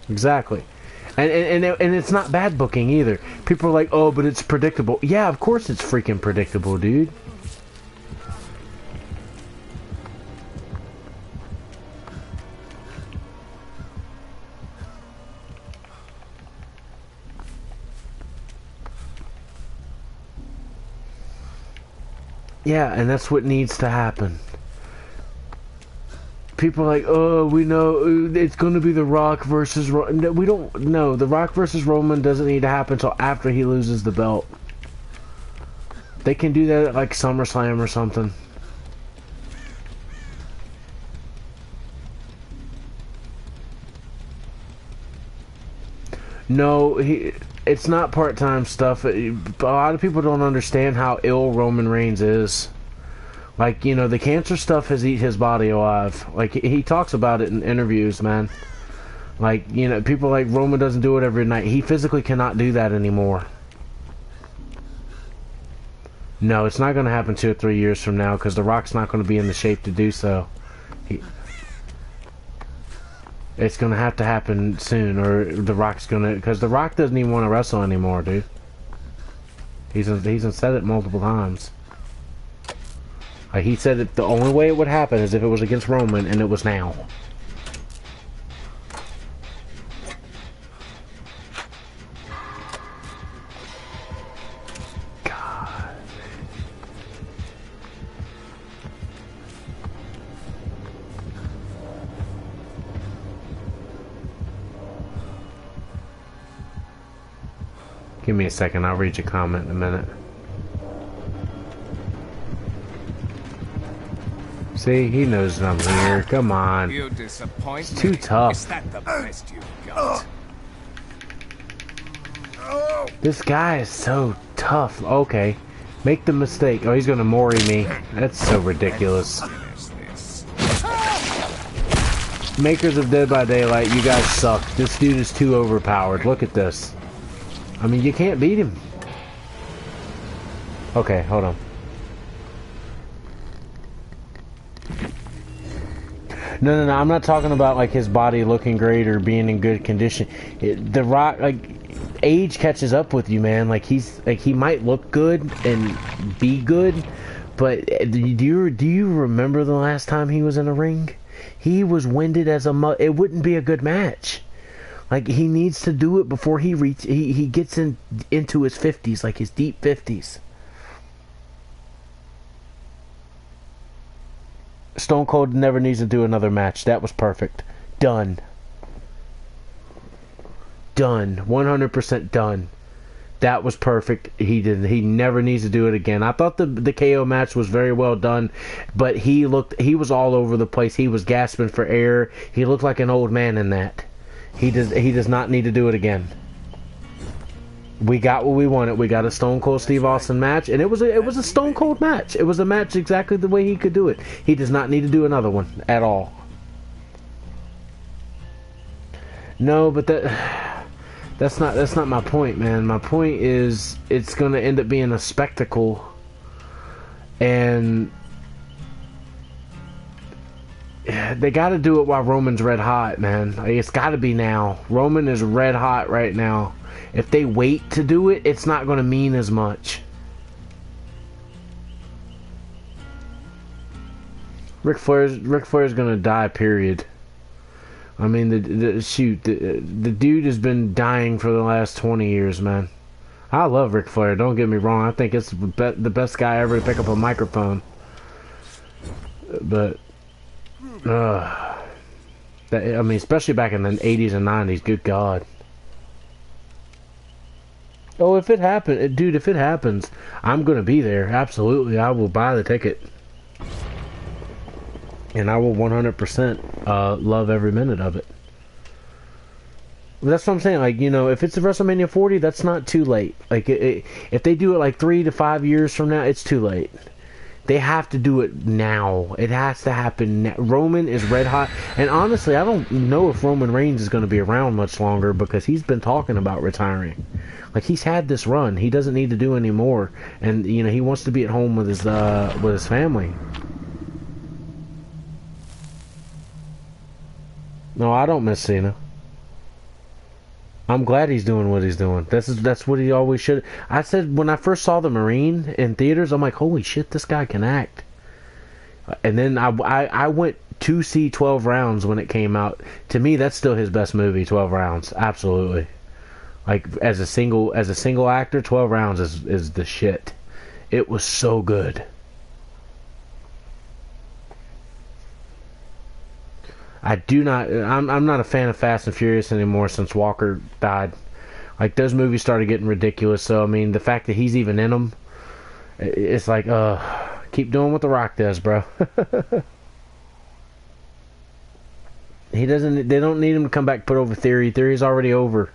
Exactly. And it's not bad booking either. People are like, oh, but it's predictable. Yeah, of course it's freaking predictable, dude. Yeah, and that's what needs to happen. people are like, oh, we know it's going to be The Rock versus Roman. We don't know. The Rock versus Roman doesn't need to happen until after he loses the belt. They can do that at like SummerSlam or something. No, it's not part-time stuff. A lot of people don't understand how ill Roman Reigns is. Like, you know, the cancer stuff has eaten his body alive. Like, he talks about it in interviews, man. Like, you know, people like Roman doesn't do it every night. He physically cannot do that anymore. No, it's not going to happen 2 or 3 years from now because The Rock's not going to be in the shape to do so. It's going to have to happen soon, or The Rock's going to... Because The Rock doesn't even want to wrestle anymore, dude. He's said it multiple times. Like, he said that the only way it would happen is if it was against Roman, and it was now. God. Give me a second, I'll read your comment in a minute. See, he knows I'm here. Come on. You disappoint It's too tough. Is that the best you've got? This guy is so tough. Okay. Make the mistake. Oh, he's gonna Mori me. That's so ridiculous. Makers of Dead by Daylight, you guys suck. This dude is too overpowered. Look at this. I mean, you can't beat him. Okay, hold on. No, I'm not talking about like his body looking great or being in good condition. The Rock, like, age catches up with you, man. Like, he might look good and be good, but do you remember the last time he was in a ring? He was winded as a it wouldn't be a good match. Like, he needs to do it before he gets into his 50s, like his deep 50s. Stone Cold never needs to do another match. That was perfect. Done. Done. 100% done. That was perfect. He never needs to do it again. I thought the KO match was very well done, but he was all over the place. He was gasping for air. He looked like an old man in that. He does not need to do it again. We got what we wanted. We got a Stone Cold Steve Austin match, and it was a Stone Cold match. It was a match exactly the way he could do it. He does not need to do another one at all. No, but that's not my point, man. My point is it's going to end up being a spectacle, and they got to do it while Roman's red hot, man. Like, it's got to be now. Roman is red hot right now. If they wait to do it, it's not going to mean as much. Ric Flair's going to die, period. I mean, the dude has been dying for the last 20 years, man. I love Ric Flair, don't get me wrong. I think it's the best guy ever to pick up a microphone. But, I mean, especially back in the 80s and 90s, good God. Oh, if it happens, dude, if it happens, I'm going to be there. Absolutely. I will buy the ticket. And I will 100% love every minute of it. That's what I'm saying. Like, you know, if it's a WrestleMania 40, that's not too late. Like, if they do it like 3 to 5 years from now, it's too late. They have to do it now. It has to happen now. Roman is red hot. And honestly, I don't know if Roman Reigns is going to be around much longer because he's been talking about retiring. Like, he's had this run. He doesn't need to do any more. And, you know, he wants to be at home with his family. No, I don't miss Cena. I'm glad he's doing what he's doing. That's what he always should. I said when I first saw the Marine in theaters, I'm like, holy shit, this guy can act. And then I went to see 12 Rounds when it came out. To me, that's still his best movie, 12 Rounds. Absolutely. Like, as a single actor, 12 Rounds is the shit. It was so good. I do not. I'm not a fan of Fast and Furious anymore since Walker died. Like those movies started getting ridiculous. So I mean, the fact that he's even in them, it's like, keep doing what The Rock does, bro. He doesn't. They don't need him to come back and put over Theory. Theory's already over.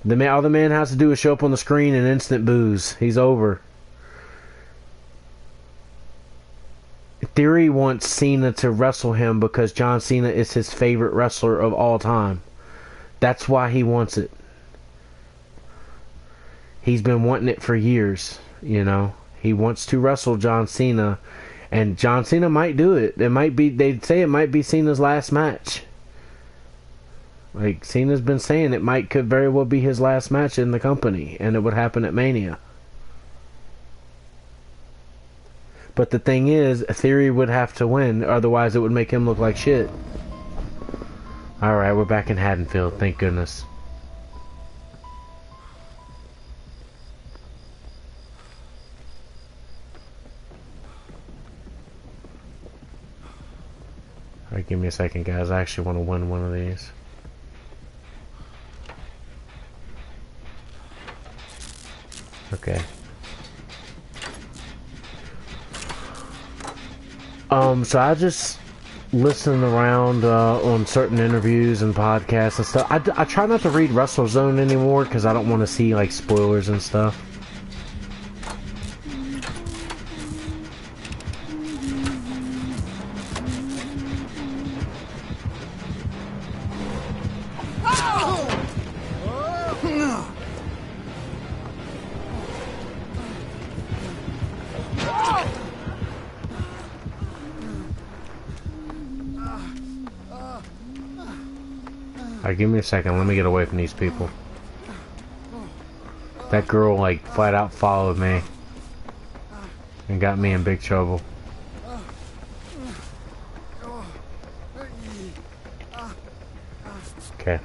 All the man has to do is show up on the screen and instant booze. He's over. Theory wants Cena to wrestle him because John Cena is his favorite wrestler of all time. That's why he wants it. He's been wanting it for years, you know. He wants to wrestle John Cena, and John Cena might do it. It might be, they'd say it might be Cena's last match. Like, Cena's been saying could very well be his last match in the company, and it would happen at Mania. But the thing is, Theory would have to win, otherwise it would make him look like shit. Alright, we're back in Haddonfield, thank goodness. Alright, give me a second, guys. I actually want to win one of these. Okay. So I just listen around on certain interviews and podcasts and stuff. I try not to read WrestleZone anymore because I don't want to see like spoilers and stuff. Alright, give me a second. Let me get away from these people. That girl, like, flat out followed me. And got me in big trouble. Okay.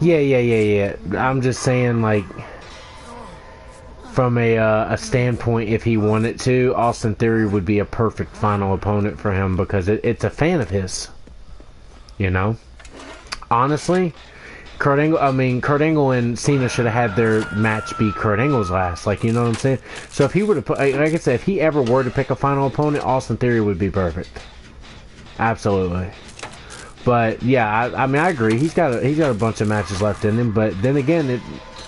Yeah. I'm just saying, like... From a standpoint, if he wanted to, Austin Theory would be a perfect final opponent for him because it's a fan of his. You know? Honestly, Kurt Angle and Cena should have had their match be Kurt Angle's last. Like, you know what I'm saying? So if he were to put, like I said, if he ever were to pick a final opponent, Austin Theory would be perfect. Absolutely. But yeah, I mean, I agree. He's got a bunch of matches left in him, but then again,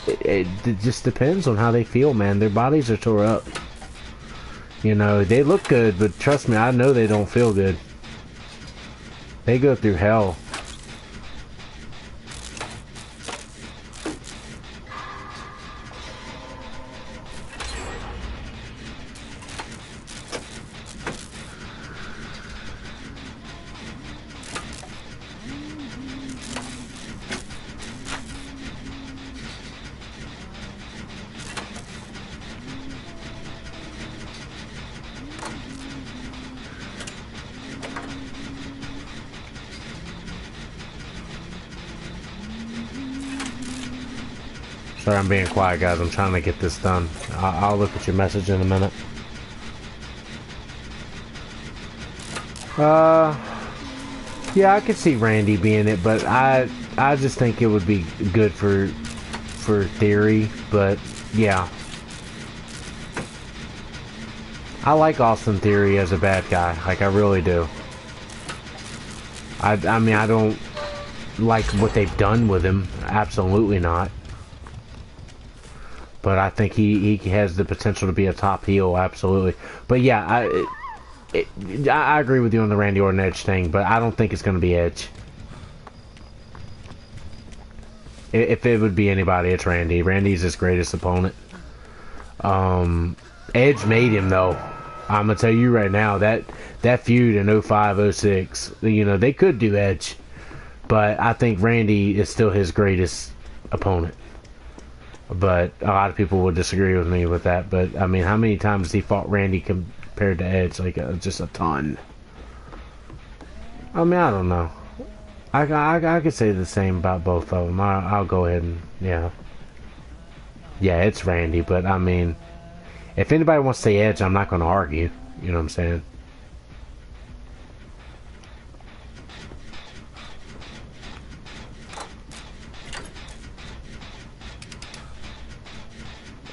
it just depends on how they feel, man. Their bodies are tore up. You know, they look good, but trust me, I know they don't feel good. They go through hell. Sorry, I'm being quiet, guys. I'm trying to get this done. I'll look at your message in a minute. Yeah, I could see Randy being it, but I just think it would be good for Theory. But yeah, I like Austin Theory as a bad guy. Like, I really do. I mean, I don't like what they've done with him. Absolutely not. But I think he has the potential to be a top heel, absolutely. But yeah, I agree with you on the Randy Orton Edge thing, but I don't think it's going to be Edge. If it would be anybody, it's Randy. Randy's his greatest opponent. Edge made him, though. I'm going to tell you right now, that feud in 05, 06, you know, they could do Edge. But I think Randy is still his greatest opponent. But a lot of people would disagree with me with that. But, I mean, how many times has he fought Randy compared to Edge? Like, just a ton. I mean, I don't know. I could say the same about both of them. I'll go ahead and, yeah. Yeah, it's Randy, but, I mean, If anybody wants to say Edge, I'm not going to argue. You know what I'm saying?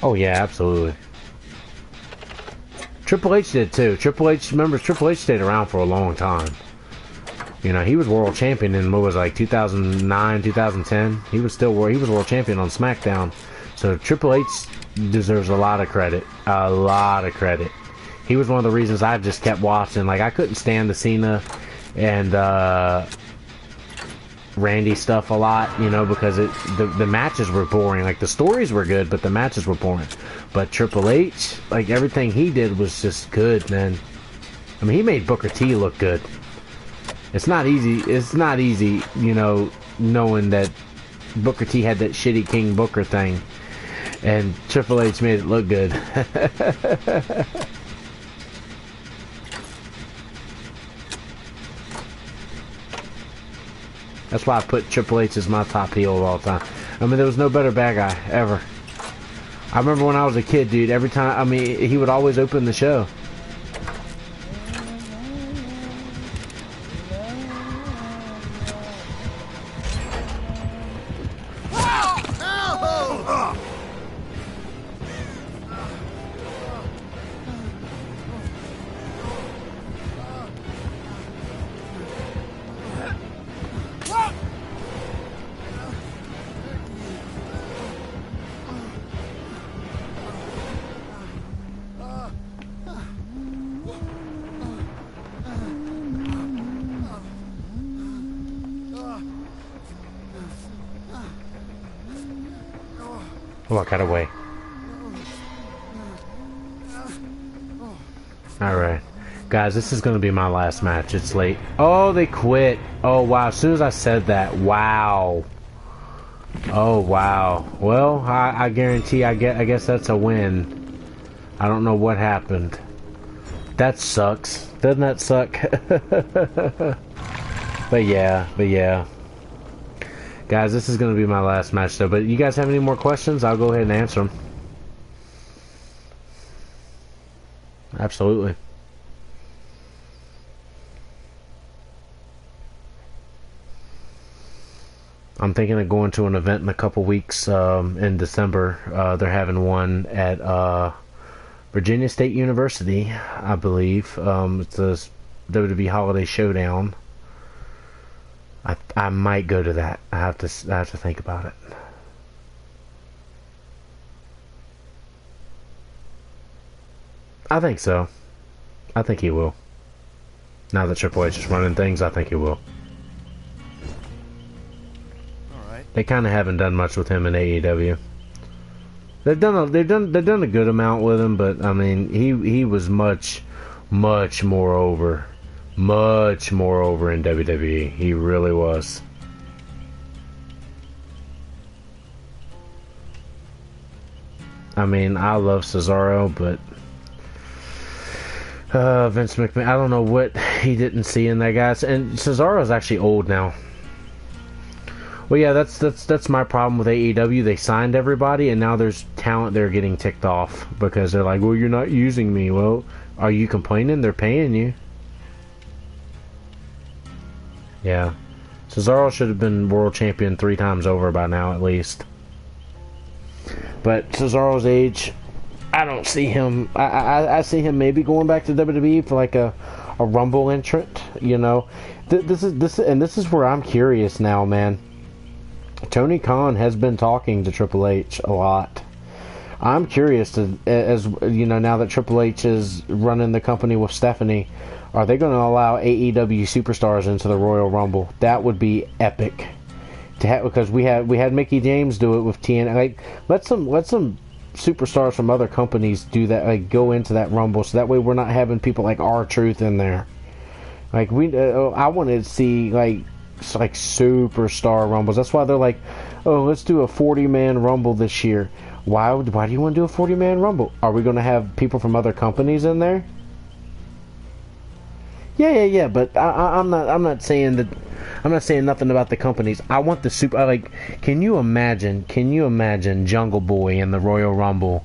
Oh yeah, absolutely. Triple H did too. Triple H, remember, Triple H stayed around for a long time. You know, he was world champion in what was it, like 2009, 2010. He was world champion on SmackDown. So Triple H deserves a lot of credit. A lot of credit. He was one of the reasons I just kept watching. Like, I couldn't stand the Cena and Randy stuff a lot, you know, because the matches were boring. Like, the stories were good, but the matches were boring. But Triple H, like, everything he did was just good, man. I mean, he made Booker T look good. It's not easy, you know, knowing that Booker T had that shitty King Booker thing, and Triple H made it look good. That's why I put Triple H as my top heel of all time. I mean, there was no better bad guy ever. I remember when I was a kid, dude, every time, I mean, he would always open the show. Oh, I got away. Alright. Guys, this is going to be my last match. It's late. Oh, they quit. Oh, wow. As soon as I said that, wow. Oh, wow. Well, I guarantee, I guess that's a win. I don't know what happened. That sucks. Doesn't that suck? But yeah. Guys, this is going to be my last match, though. But you guys have any more questions? I'll go ahead and answer them. Absolutely. I'm thinking of going to an event in a couple weeks in December. They're having one at Virginia State University, I believe. It's a WWE Holiday Showdown. I might go to that. I have to think about it. I think so. I think he will. Now that Triple H is running things, I think he will. All right. They kind of haven't done much with him in AEW. They've done a good amount with him, but I mean, he was much more over in WWE. He really was. I mean, I love Cesaro, but Vince McMahon, I don't know what he didn't see in that guy. And Cesaro's actually old now. Well, yeah, that's my problem with AEW. They signed everybody, and now there's talent they're getting ticked off because they're like, well, you're not using me. Well, are you complaining? They're paying you. Yeah. Cesaro should have been world champion 3 times over by now, at least. But Cesaro's age, I don't see him. I see him maybe going back to WWE for like a Rumble entrant, you know. This is where I'm curious now, man. Tony Khan has been talking to Triple H a lot. I'm curious to, as you know, now that Triple H is running the company with Stephanie, are they going to allow AEW superstars into the Royal Rumble? That would be epic. To have, because we had Mickey James do it with TNA. Like, let some superstars from other companies do that. Like, go into that Rumble, so that way we're not having people like R-Truth in there. Like I wanted to see like superstar Rumbles. That's why they're like, oh, let's do a 40-man Rumble this year. Why do you want to do a 40-man Rumble? Are we going to have people from other companies in there? Yeah. But I'm not saying that. I'm not saying nothing about the companies. I want the super. Like, can you imagine Jungle Boy in the Royal Rumble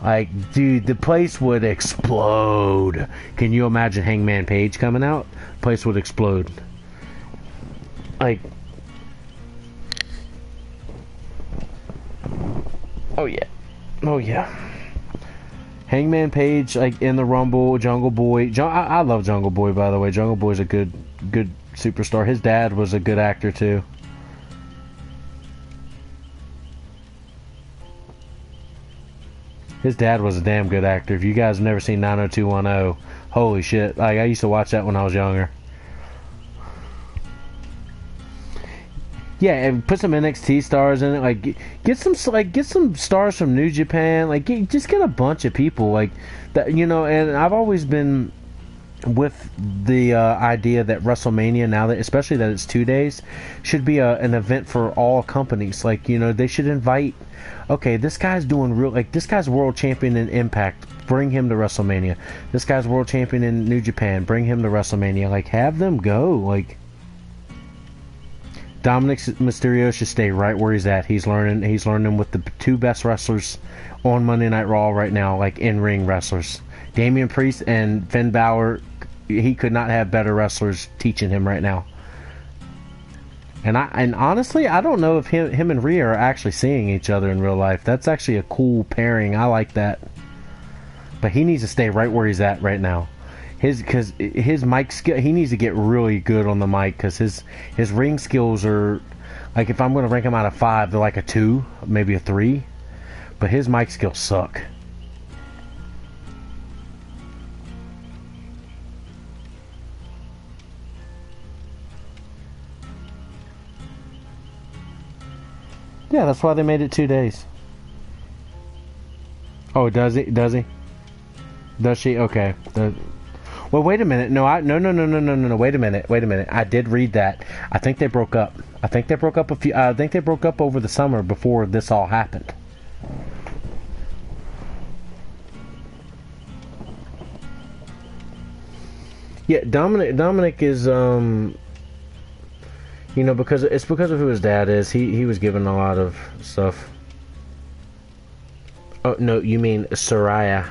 Like, dude, the place would explode. Can you imagine Hangman Page coming out? The place would explode. Like, oh yeah, oh yeah. Hangman Page, like in the Rumble, Jungle Boy. I love Jungle Boy, by the way. Jungle Boy's a good superstar. His dad was a good actor too. His dad was a damn good actor. If you guys have never seen 90210, holy shit! Like, I used to watch that when I was younger. Yeah, and put some NXT stars in it. Like, get some stars from New Japan. Like, just get a bunch of people like that. You know, and I've always been with the idea that WrestleMania, now that especially that it's 2 days, should be an event for all companies. Like, you know, they should invite. Okay, this guy's doing real. Like, this guy's world champion in Impact. Bring him to WrestleMania. This guy's world champion in New Japan. Bring him to WrestleMania. Like, have them go. Like, Dominic Mysterio should stay right where he's at. He's learning with the two best wrestlers on Monday Night Raw right now, like in-ring wrestlers. Damian Priest and Finn Balor, he could not have better wrestlers teaching him right now. And honestly, I don't know if him and Rhea are actually seeing each other in real life. That's actually a cool pairing. I like that. But he needs to stay right where he's at right now. Because his mic skill, he needs to get really good on the mic, because his ring skills are, like, if I'm going to rank him out of 5, they're like a 2, maybe a 3. But his mic skills suck. Yeah, that's why they made it 2 days. Oh, does he? Does he? Does she? Okay. Well, wait a minute. No. Wait a minute. I did read that. I think they broke up. I think they broke up over the summer before this all happened. Yeah, Dominic is you know, because of who his dad is. He was given a lot of stuff. Oh no, you mean Soraya?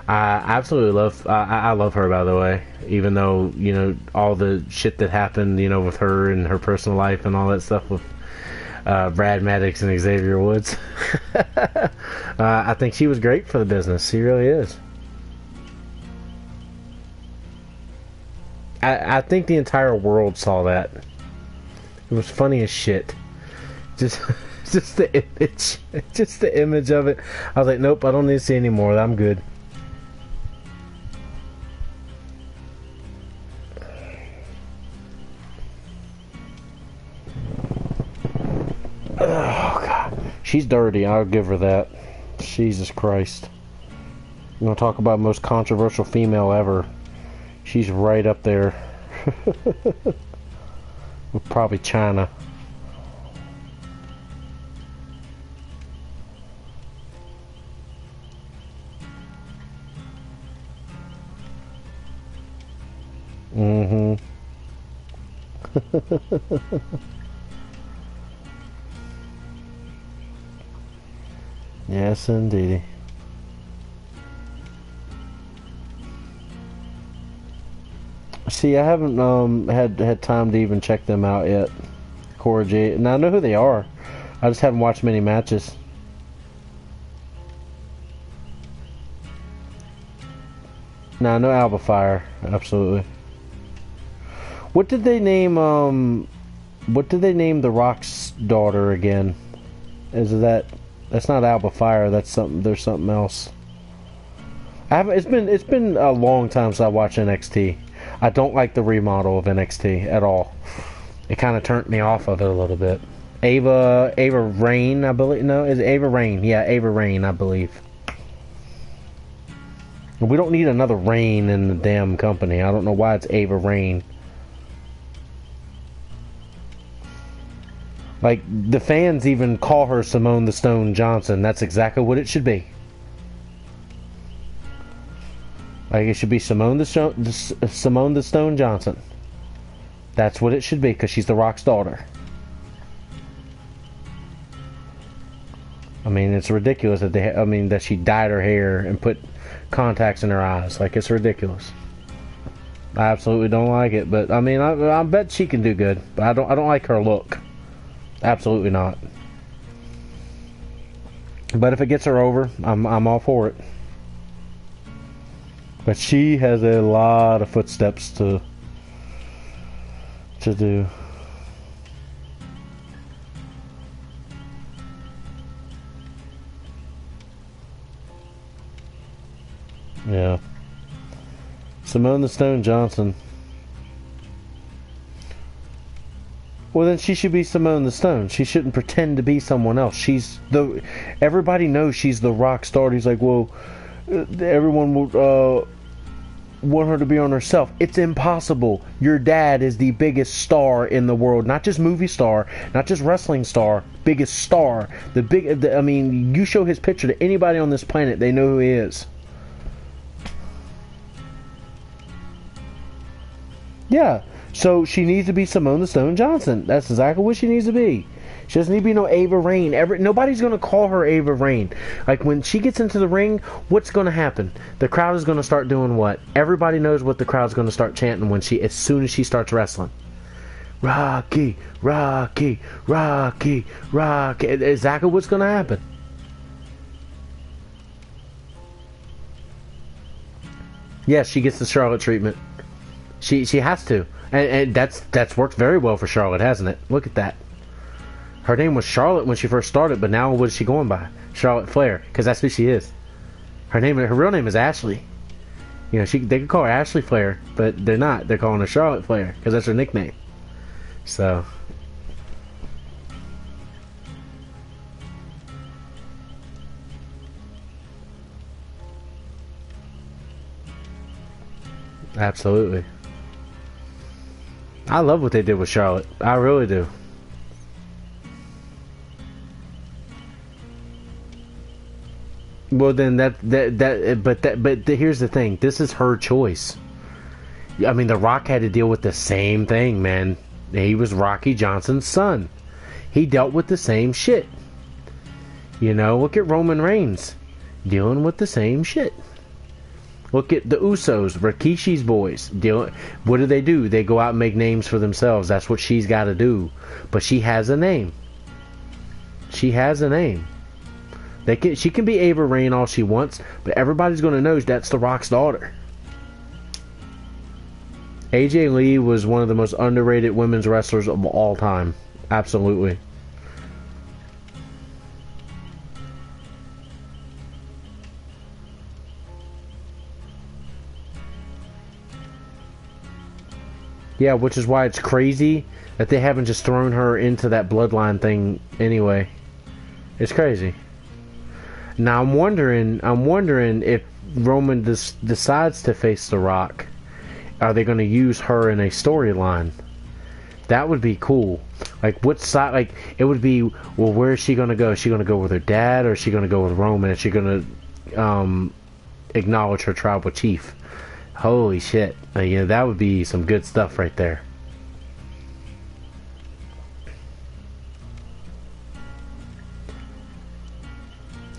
I absolutely love. I love her, by the way. Even though, you know, all the shit that happened, you know, with her and her personal life and all that stuff with Brad Maddox and Xavier Woods. I think she was great for the business. She really is. I think the entire world saw that. It was funny as shit. Just the image of it. I was like, nope, I don't need to see any more. I'm good. Oh god, she's dirty. I'll give her that. Jesus Christ. You want to talk about most controversial female ever? She's right up there. With probably China. Mm-hmm. Yes, indeed. See, I haven't had time to even check them out yet. Cora Jade. Now I know who they are. I just haven't watched many matches. Now I know Alba Fire, absolutely. What did they name the Rock's daughter again? That's not Alba Fire, that's something, there's something else. It's been a long time since I watched NXT. I don't like the remodel of NXT at all. It kind of turned me off of it a little bit. Ava Raine, I believe. No, is it Ava Raine? Yeah, Ava Raine, I believe. We don't need another Raine in the damn company. I don't know why it's Ava Raine. Like, the fans even call her Simone the Stone Johnson. That's exactly what it should be. Like, it should be Simone the Stone Johnson. That's what it should be, because she's The Rock's daughter. I mean, it's ridiculous that that she dyed her hair and put contacts in her eyes. Like, it's ridiculous. I absolutely don't like it, but I mean, I bet she can do good. But I don't like her look. Absolutely not. But if it gets her over, I'm all for it. But she has a lot of footsteps to do. Yeah. Simone the Stone Johnson. Well, then she should be Simone the Stone. She shouldn't pretend to be someone else. Everybody knows she's the rock star. He's like, well, everyone will want her to be on herself. It's impossible. Your dad is the biggest star in the world. Not just movie star, not just wrestling star, biggest star. I mean, you show his picture to anybody on this planet, they know who he is. Yeah, so she needs to be Simone the Stone Johnson. That's exactly what she needs to be. She doesn't need to be no Ava Raine. Nobody's going to call her Ava Raine. Like, when she gets into the ring, what's going to happen? The crowd is going to start doing what? Everybody knows what the crowd's going to start chanting as soon as she starts wrestling. Rocky, Rocky, Rocky, Rocky. Exactly what's going to happen. Yes, she gets the Charlotte treatment. She has to, and that's worked very well for Charlotte, hasn't it? Look at that. Her name was Charlotte when she first started, but now what is she going by? Charlotte Flair, because that's who she is. Her real name is Ashley. You know, they could call her Ashley Flair, but they're not. They're calling her Charlotte Flair because that's her nickname. So. Absolutely. I love what they did with Charlotte. I really do. Well, then but here's the thing. This is her choice. I mean, The Rock had to deal with the same thing, man. He was Rocky Johnson's son. He dealt with the same shit. You know, look at Roman Reigns dealing with the same shit. Look at the Usos, Rikishi's boys. What do? They go out and make names for themselves. That's what she's got to do. But she has a name. She has a name. She can be Ava Raine all she wants, but everybody's going to know that's The Rock's daughter. AJ Lee was one of the most underrated women's wrestlers of all time. Absolutely. Yeah, which is why it's crazy that they haven't just thrown her into that bloodline thing anyway. It's crazy. Now I'm wondering if Roman decides to face The Rock, are they going to use her in a storyline? That would be cool. Like, what side? Like, it would be, well, where is she going to go? Is she going to go with her dad, or is she going to go with Roman? Is she going to acknowledge her tribal chief? Holy shit. You know, that would be some good stuff right there.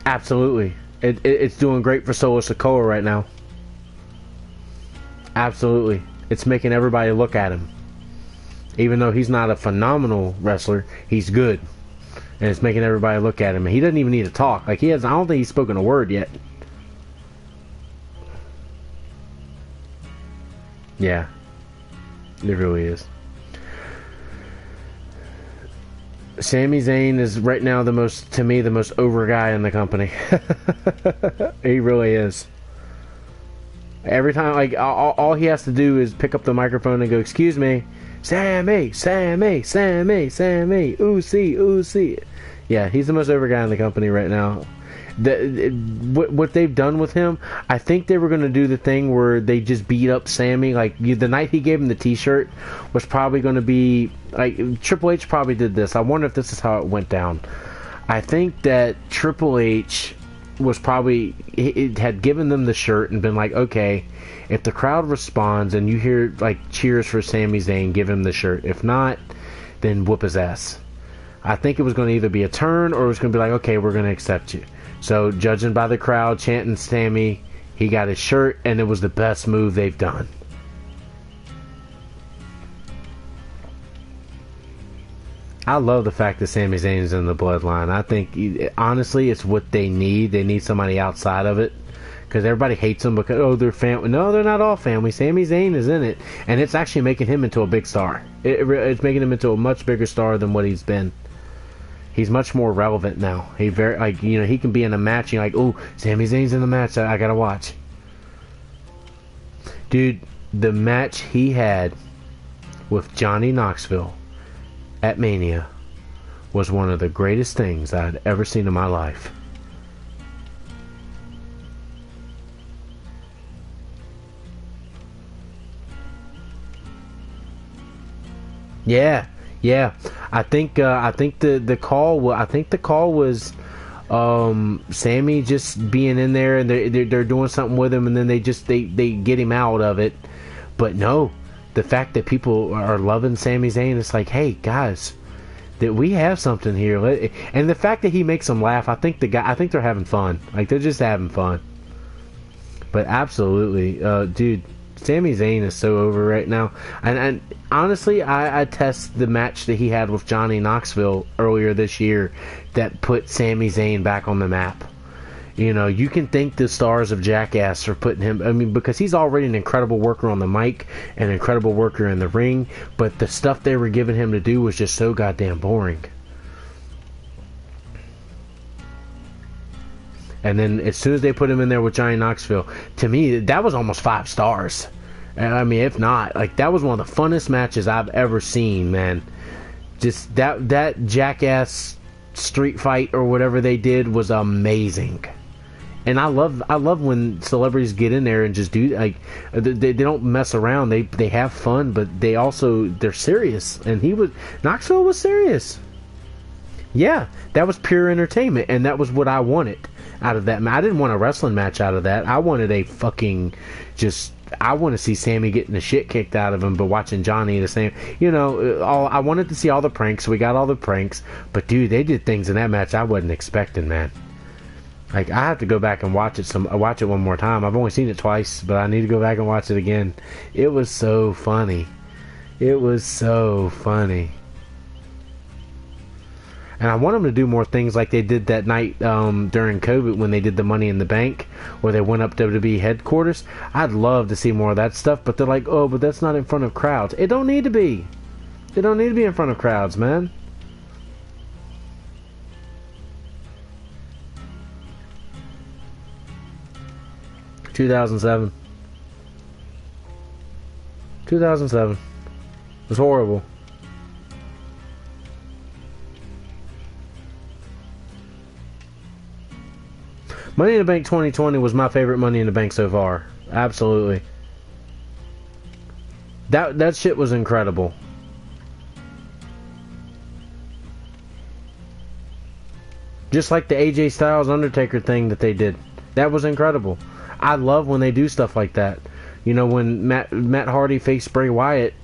Absolutely. It's doing great for Solo Sikoa right now. Absolutely. It's making everybody look at him. Even though he's not a phenomenal wrestler, he's good. And it's making everybody look at him. And he doesn't even need to talk. Like, I don't think he's spoken a word yet. Yeah, it really is. Sami Zayn is right now the most over guy in the company. He really is. Every time, like, all he has to do is pick up the microphone and go, "Excuse me, Sammy, Sammy, Sammy, Sammy, ooh see." Yeah, he's the most over guy in the company right now. What they've done with him, I think they were going to do the thing where they just beat up Sammy. Like, the night he gave him the t-shirt was probably going to be like, Triple H probably did this. I wonder if this is how it went down. I think that Triple H was probably, it had given them the shirt and been like, okay, if the crowd responds and you hear like cheers for Sami Zayn, give him the shirt. If not, then whoop his ass. I think it was going to either be a turn or it was going to be like, okay, we're going to accept you. So, judging by the crowd chanting Sami, he got his shirt, and it was the best move they've done. I love the fact that Sami Zayn is in the bloodline. I think, honestly, it's what they need. They need somebody outside of it. Because everybody hates them because, oh, they're family. No, they're not all family. Sami Zayn is in it. And it's actually making him into a big star. It's making him into a much bigger star than what he's been. He's much more relevant now. He he can be in a match and you're like, oh, Sami Zayn's in the match. I gotta watch. Dude, the match he had with Johnny Knoxville at Mania was one of the greatest things I'd ever seen in my life. Yeah. I think the call was Sami just being in there and they're doing something with him and then they get him out of it. But no, the fact that people are loving Sami Zayn, it's like, hey guys, that we have something here. And the fact that he makes them laugh, I think they're having fun. Like, they're just having fun. But absolutely, dude, Sami Zayn is so over right now. And honestly, I test the match that he had with Johnny Knoxville earlier this year that put Sami Zayn back on the map. You know, you can thank the stars of Jackass for putting him, I mean, because he's already an incredible worker on the mic, an incredible worker in the ring, but the stuff they were giving him to do was just so goddamn boring. And then as soon as they put him in there with Johnny Knoxville, to me, that was almost 5 stars. And I mean, if not, like, that was one of the funnest matches I've ever seen, man. Just that Jackass street fight or whatever they did was amazing. And I love when celebrities get in there and just do, like, they don't mess around. They have fun, but they're serious. And Knoxville was serious. Yeah, that was pure entertainment, and that was what I wanted out of that. I didn't want a wrestling match out of that. I wanted a fucking I want to see Sami getting the shit kicked out of him, but watching Johnny the same. You know, I wanted to see all the pranks. We got all the pranks, but dude, they did things in that match I wasn't expecting, man. Like, I have to go back and watch it one more time. I've only seen it twice, but I need to go back and watch it again. It was so funny. It was so funny. And I want them to do more things like they did that night during COVID when they did the Money in the Bank, where they went up to WWE headquarters. I'd love to see more of that stuff, but they're like, oh, but that's not in front of crowds. It don't need to be. It don't need to be in front of crowds, man. ...2007. It was horrible. Money in the Bank 2020 was my favorite Money in the Bank so far. Absolutely. That shit was incredible. Just like the AJ Styles Undertaker thing that they did. That was incredible. I love when they do stuff like that. You know, when Matt Hardy faced Bray Wyatt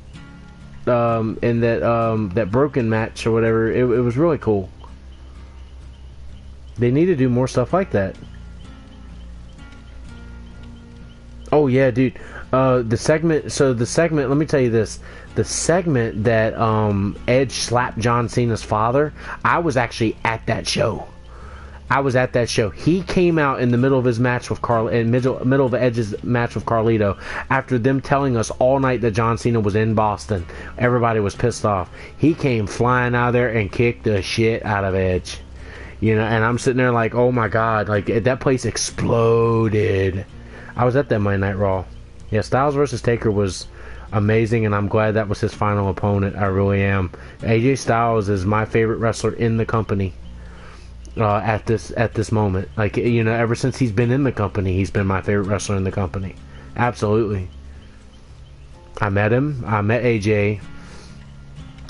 in that broken match or whatever, it was really cool. They need to do more stuff like that. Oh yeah, dude. The segment, let me tell you this. The segment that Edge slapped John Cena's father, I was actually at that show. He came out in the middle of his match with middle of Edge's match with Carlito, after them telling us all night that John Cena was in Boston. Everybody was pissed off. He came flying out there and kicked the shit out of Edge. You know, and I'm sitting there like, oh my god, like, that place exploded. I was at that Monday Night Raw. Yeah, Styles versus Taker was amazing, and I'm glad that was his final opponent. I really am. AJ Styles is my favorite wrestler in the company at this moment. Like, you know, ever since he's been in the company, he's been my favorite wrestler in the company. Absolutely. I met him. I met AJ.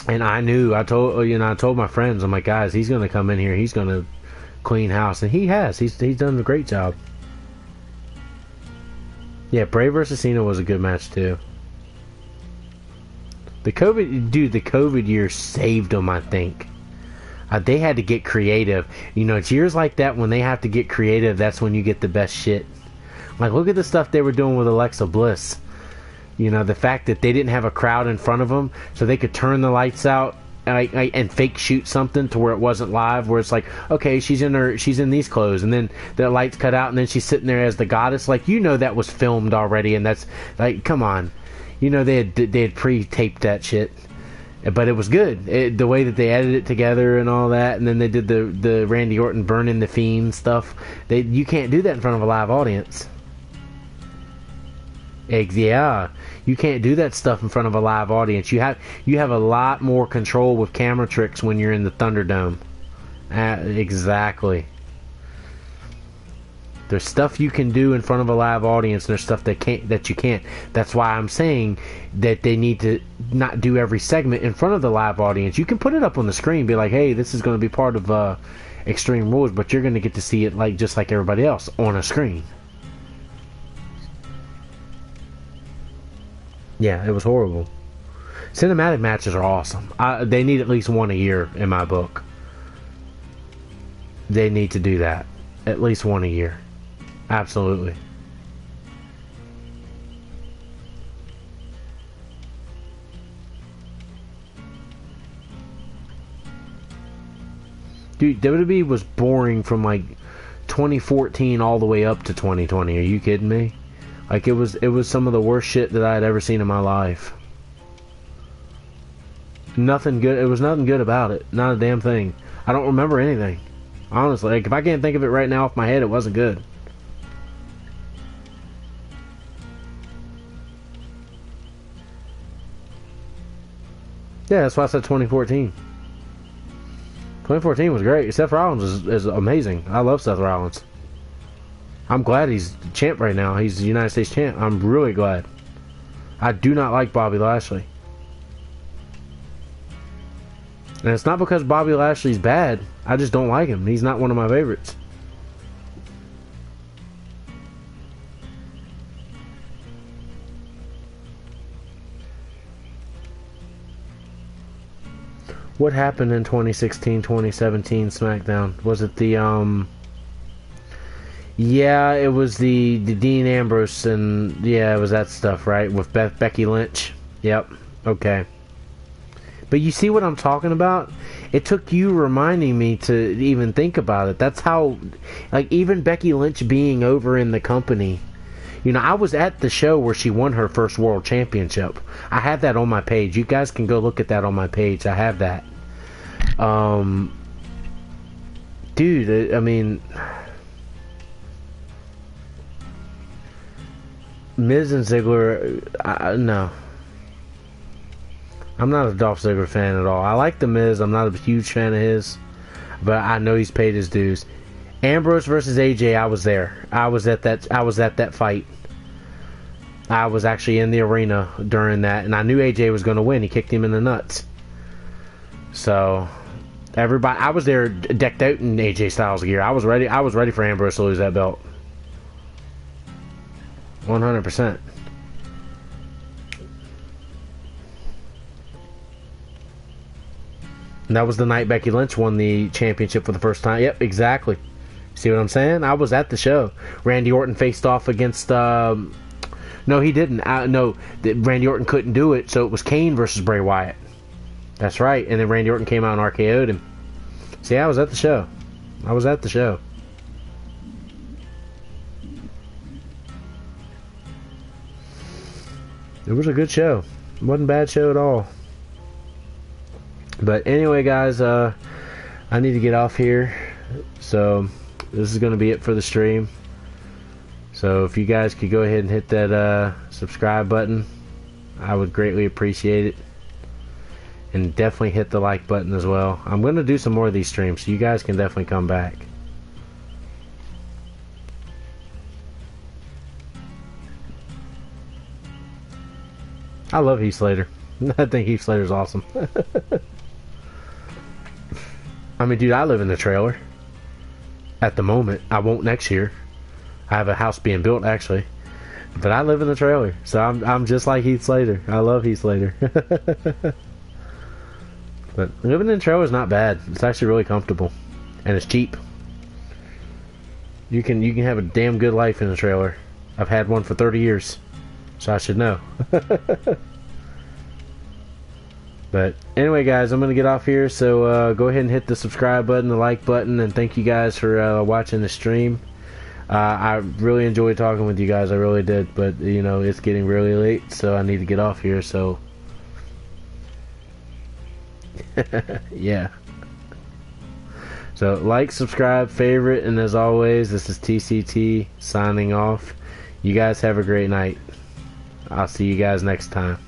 And I told my friends, I'm like, guys, he's going to come in here. He's going to clean house. And he has. He's done a great job. Yeah, Bray versus Cena was a good match, too. The COVID year saved him, I think. They had to get creative. You know, it's years like that when they have to get creative, that's when you get the best shit. Like, look at the stuff they were doing with Alexa Bliss. You know, the fact that they didn't have a crowd in front of them, so they could turn the lights out and fake shoot something to where it wasn't live, where it's like, okay, she's in these clothes, and then the lights cut out, and then she's sitting there as the goddess. Like, you know, that was filmed already, and that's like, come on, you know, they had pre-taped that shit, but it was good. The way that they edited it together and all that, and then they did the Randy Orton burning the Fiend stuff. You can't do that in front of a live audience. Yeah, you can't do that stuff in front of a live audience. You have a lot more control with camera tricks when you're in the Thunderdome. Exactly. There's stuff you can do in front of a live audience, and there's stuff that you can't. That's why I'm saying that they need to not do every segment in front of the live audience. You can put it up on the screen, be like, hey, this is going to be part of Extreme Rules, but you're going to get to see it like just like everybody else on a screen. Yeah, it was horrible. Cinematic matches are awesome. They need at least one a year in my book. They need to do that. At least one a year. Absolutely. Dude, WWE was boring from like 2014 all the way up to 2020. Are you kidding me? Like, it was some of the worst shit that I had ever seen in my life. Nothing good. It was nothing good about it. Not a damn thing. I don't remember anything. Honestly, like, if I can't think of it right now off my head, it wasn't good. Yeah, that's why I said 2014. 2014 was great. Seth Rollins is amazing. I love Seth Rollins. I'm glad he's champ right now. He's the United States champ. I'm really glad. I do not like Bobby Lashley. And it's not because Bobby Lashley's bad. I just don't like him. He's not one of my favorites. What happened in 2016, 2017 SmackDown? Was it the, yeah, it was the Dean Ambrose, and yeah, it was that stuff, right? With Becky Lynch. Yep. Okay. But you see what I'm talking about? It took you reminding me to even think about it. That's how, like, even Becky Lynch being over in the company. You know, I was at the show where she won her first world championship. I have that on my page. You guys can go look at that on my page. I have that. Dude, I mean, Miz and Ziggler, no. I'm not a Dolph Ziggler fan at all. I like the Miz. I'm not a huge fan of his, but I know he's paid his dues. Ambrose versus AJ, I was there. I was at that fight. I was actually in the arena during that, and I knew AJ was going to win. He kicked him in the nuts. So, everybody, I was there decked out in AJ Styles gear. I was ready for Ambrose to lose that belt. 100%. And that was the night Becky Lynch won the championship for the first time. Yep, exactly. See what I'm saying? I was at the show. Randy Orton faced off against... no, he didn't. No, Randy Orton couldn't do it, so it was Kane versus Bray Wyatt. That's right. And then Randy Orton came out and RKO'd him. See, I was at the show. I was at the show. It was a good show. It wasn't a bad show at all. But anyway, guys, I need to get off here. So, this is going to be it for the stream. So, if you guys could go ahead and hit that subscribe button, I would greatly appreciate it. And definitely hit the like button as well. I'm going to do some more of these streams, so you guys can definitely come back. I love Heath Slater. I think Heath Slater's awesome. I mean, dude, I live in the trailer. At the moment. I won't next year. I have a house being built, actually. But I live in the trailer. So I'm just like Heath Slater. I love Heath Slater. But living in a trailer is not bad. It's actually really comfortable, and it's cheap. You can have a damn good life in a trailer. I've had one for 30 years, so I should know. But anyway, guys, I'm gonna get off here. So go ahead and hit the subscribe button, the like button, and thank you guys for watching the stream. I really enjoyed talking with you guys. I really did. But you know, it's getting really late, so I need to get off here. So. Yeah. So like, subscribe, favorite, and as always, this is TCT signing off. You guys have a great night. I'll see you guys next time.